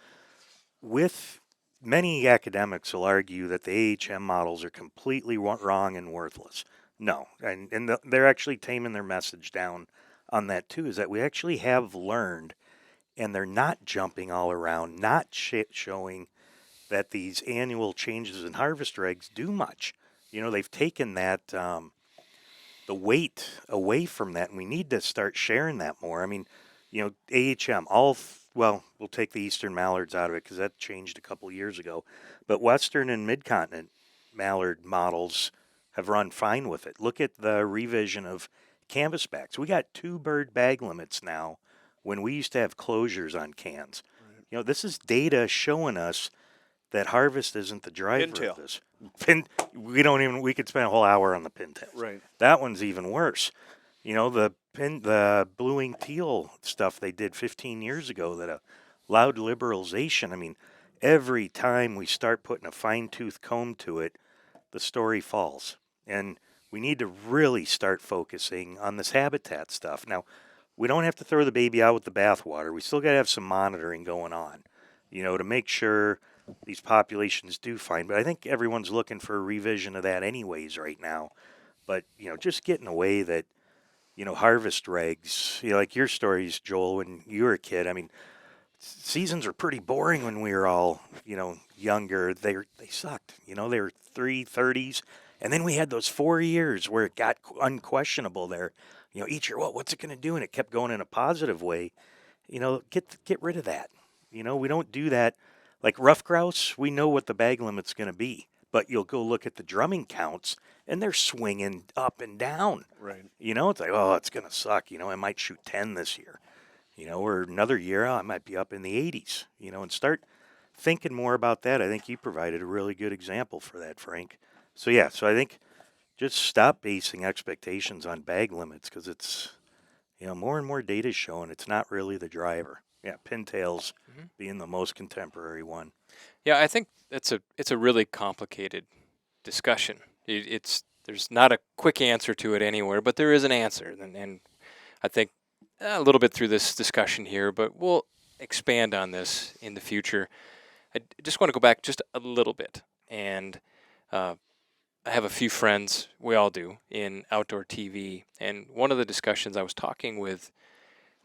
with many academics will argue that the AHM models are completely wrong and worthless. No, and they're actually taming their message down on that too, is that we actually have learned, and they're not jumping all around, not showing that these annual changes in harvest regs do much. They've taken that the weight away from that, and we need to start sharing that more. I mean, AHM, we'll take the eastern mallards out of it because that changed a couple years ago, but western and mid-continent mallard models have run fine with it. Look at the revision of canvasbacks. We got 2 bird bag limits now when we used to have closures on cans. Right. This is data showing us that harvest isn't the driver Pintail. of this. We could spend a whole hour on the pintails. Right. That one's even worse. The blue-winged teal stuff they did 15 years ago that allowed liberalization. I mean, every time we start putting a fine-tooth comb to it, the story falls. And we need to really start focusing on this habitat stuff. Now, we don't have to throw the baby out with the bathwater. We still got to have some monitoring going on, to make sure these populations do fine. But I think everyone's looking for a revision of that anyways right now. But, just getting away that, harvest regs, like your stories, Joel, when you were a kid, I mean, seasons are pretty boring when we were all, younger. They sucked. They were 330s. And then we had those 4 years where it got unquestionable there. Each year, what's it going to do? And it kept going in a positive way. Get rid of that. We don't do that. Like rough grouse, we know what the bag limit's going to be. But you'll go look at the drumming counts, and they're swinging up and down. Right. It's like, oh, it's going to suck. I might shoot 10 this year. Or another year, I might be up in the 80s, and start thinking more about that. I think you provided a really good example for that, Frank. So I think just stop basing expectations on bag limits because it's, more and more data is showing it's not really the driver. Yeah, pintails being the most contemporary one. Yeah, I think it's a really complicated discussion. There's not a quick answer to it anywhere, but there is an answer, and I think a little bit through this discussion here, but we'll expand on this in the future. I just want to go back just a little bit, and I have a few friends, we all do, in outdoor TV, and one of the discussions I was talking with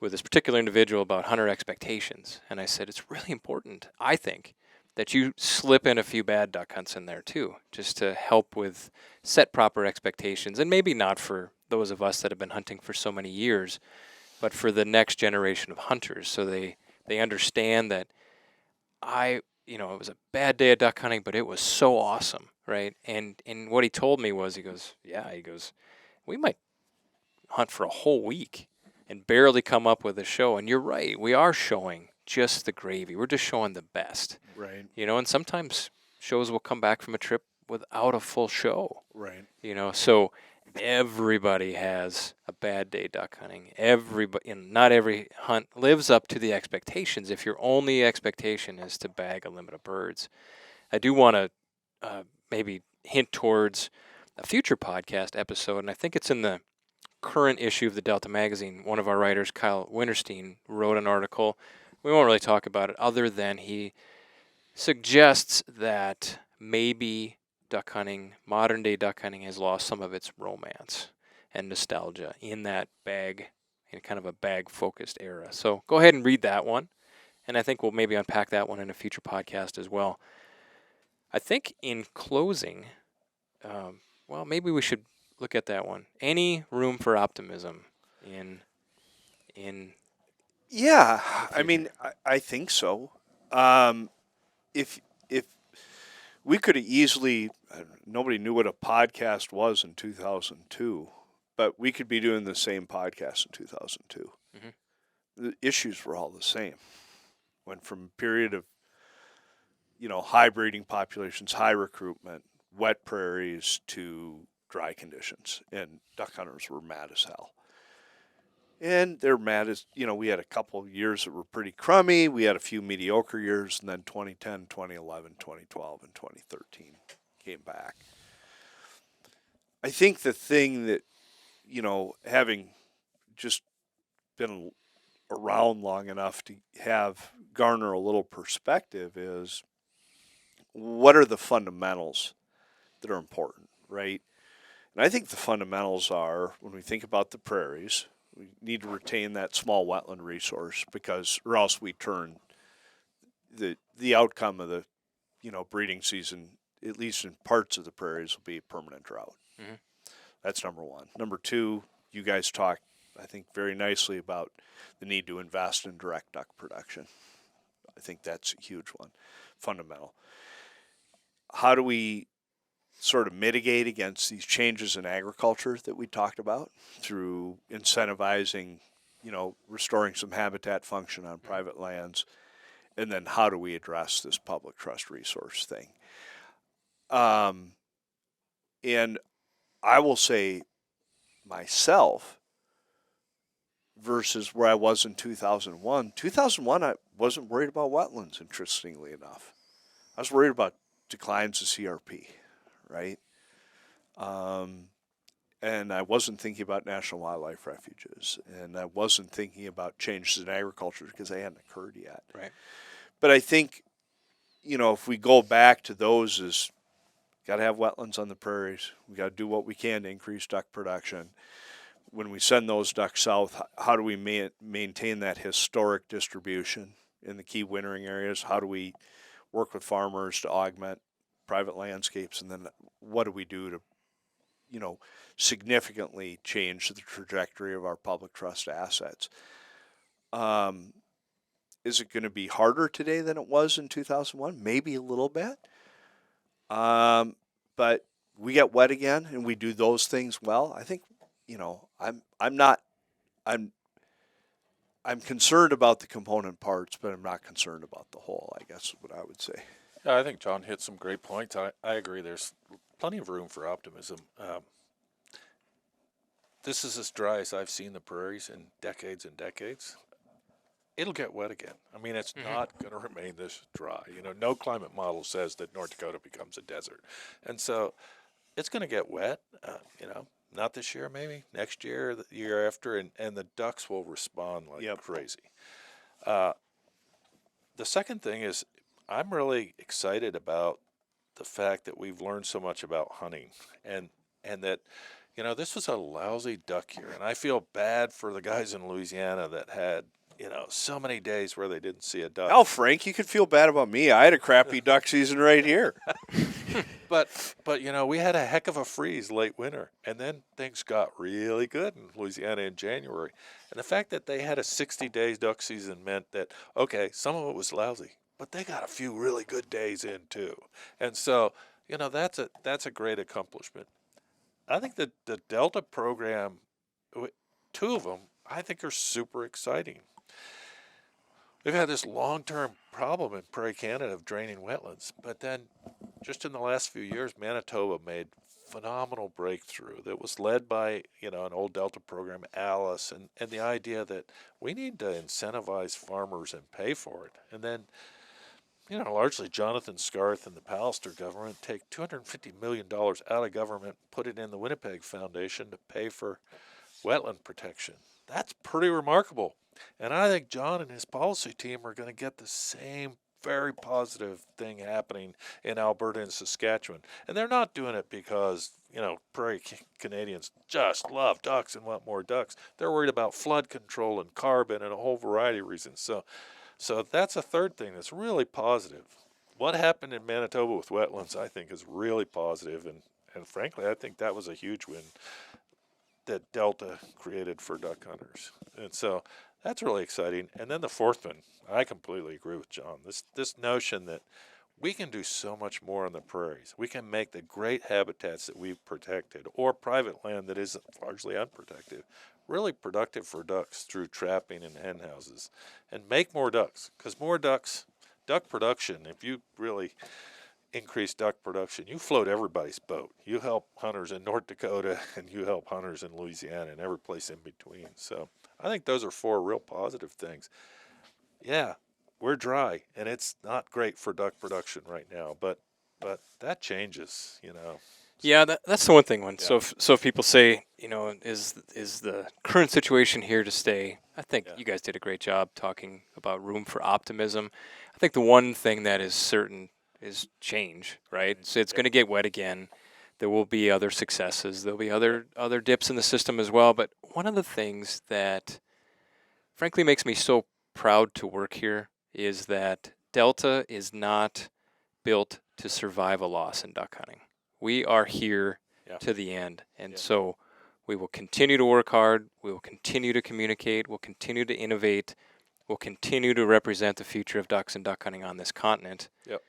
this particular individual about hunter expectations, and I said it's really important, I think, that you slip in a few bad duck hunts in there too, just to help with set proper expectations, and maybe not for those of us that have been hunting for so many years, but for the next generation of hunters, so they understand that it was a bad day of duck hunting, but it was so awesome, right? And what he told me was, he goes, we might hunt for a whole week and barely come up with a show. And you're right, we are showing just the gravy. We're just showing the best. Right. And sometimes shows will come back from a trip without a full show. Right. So everybody has a bad day duck hunting. Not every hunt lives up to the expectations if your only expectation is to bag a limit of birds. I do want to maybe hint towards a future podcast episode, and I think it's in the current issue of the Delta magazine. One of our writers, Kyle Winterstein, wrote an article. We won't really talk about it other than he suggests that maybe duck hunting, modern day duck hunting, has lost some of its romance and nostalgia in that bag, in kind of a bag focused era. So go ahead and read that one. And I think we'll maybe unpack that one in a future podcast as well. I think in closing, maybe we should look at that one. Any room for optimism in Yeah, I mean, I think so. If we could have easily, nobody knew what a podcast was in 2002, but we could be doing the same podcast in 2002. Mhm. The issues were all the same. Went from a period of, high breeding populations, high recruitment, wet prairies to dry conditions, and duck hunters were mad as hell. And they're mad as, we had a couple of years that were pretty crummy. We had a few mediocre years, and then 2010, 2011, 2012, and 2013 came back. I think the thing that, having just been around long enough to garner a little perspective is, what are the fundamentals that are important, right? And I think the fundamentals are, when we think about the prairies, we need to retain that small wetland resource or else we turn the outcome of the breeding season, at least in parts of the prairies, will be permanent drought. Mm-hmm. That's number one. Number two, you guys talked, I think, very nicely about the need to invest in direct duck production. I think that's a huge one, fundamental. How do we sort of mitigate against these changes in agriculture that we talked about through incentivizing, restoring some habitat function on private lands, and then how do we address this public trust resource thing? And I will say myself, versus where I was in 2001. 2001, I wasn't worried about wetlands, interestingly enough. I was worried about declines of CRP, right? And I wasn't thinking about national wildlife refuges, and I wasn't thinking about changes in agriculture because they hadn't occurred yet. Right. But I think, if we go back to those, is got to have wetlands on the prairies. We got to do what we can to increase duck production. When we send those ducks south, how do we maintain that historic distribution in the key wintering areas? How do we work with farmers to augment private landscapes? And then what do we do to, significantly change the trajectory of our public trust assets? Is it going to be harder today than it was in 2001? Maybe a little bit. But we get wet again and we do those things well. I think, I'm concerned about the component parts, but I'm not concerned about the whole, I guess is what I would say. Yeah, I think John hit some great points. I agree. There's plenty of room for optimism. This is as dry as I've seen the prairies in decades and decades. It'll get wet again. I mean, it's not going to remain this dry. No climate model says that North Dakota becomes a desert. And so it's going to get wet, not this year, maybe next year, the year after, and the ducks will respond like crazy. The second thing is I'm really excited about the fact that we've learned so much about hunting and that, this was a lousy duck year. And I feel bad for the guys in Louisiana that had, so many days where they didn't see a duck. Oh, Frank, you could feel bad about me. I had a crappy duck season right here. But we had a heck of a freeze late winter, and then things got really good in Louisiana in January. And the fact that they had a 60-day duck season meant that, okay, some of it was lousy, but they got a few really good days in too. And so, that's a great accomplishment. I think that the Delta program, two of them, I think are super exciting. We've had this long-term problem in Prairie Canada of draining wetlands, but then just in the last few years, Manitoba made phenomenal breakthrough that was led by, an old Delta program, Alice, and the idea that we need to incentivize farmers and pay for it. And then, largely Jonathan Scarth and the Pallister government take $250 million out of government, put it in the Winnipeg Foundation to pay for wetland protection. That's pretty remarkable. And I think John and his policy team are going to get the same very positive thing happening in Alberta and Saskatchewan. And they're not doing it because, prairie Canadians just love ducks and want more ducks. They're worried about flood control and carbon and a whole variety of reasons. So that's a third thing that's really positive. What happened in Manitoba with wetlands, I think, is really positive. And frankly, I think that was a huge win that Delta created for duck hunters. And so that's really exciting. And then the fourth one, I completely agree with John. This notion that we can do so much more on the prairies. We can make the great habitats that we've protected or private land that is largely unprotected really productive for ducks through trapping and hen houses and make more ducks. Because more ducks, duck production, if you really increase duck production, you float everybody's boat. You help hunters in North Dakota and you help hunters in Louisiana and every place in between. So I think those are four real positive things. Yeah, we're dry and it's not great for duck production right now, but that changes, Yeah, that's the one thing. Yeah. So if people say, is the current situation here to stay? I think you guys did a great job talking about room for optimism. I think the one thing that is certain is change, right? So it's going to get wet again. There will be other successes. There'll be other dips in the system as well. But one of the things that, frankly, makes me so proud to work here is that Delta is not built to survive a loss in duck hunting. We are here to the end. And so we will continue to work hard. We will continue to communicate. We'll continue to innovate. We'll continue to represent the future of ducks and duck hunting on this continent. Yep.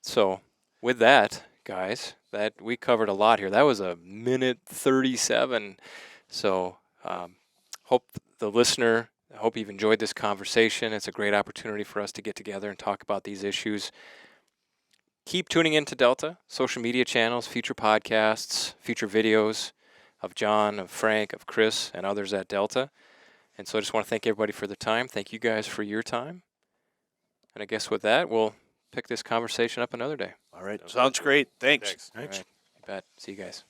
So with that, guys, that we covered a lot here. That was a minute 37. So hope the listener, I hope you've enjoyed this conversation. It's a great opportunity for us to get together and talk about these issues. Keep tuning into Delta, social media channels, future podcasts, future videos of John, of Frank, of Chris, and others at Delta. And so I just want to thank everybody for their time. Thank you guys for your time. And I guess with that, we'll pick this conversation up another day. All right. Sounds great. Thanks. All right. You bet. See you guys.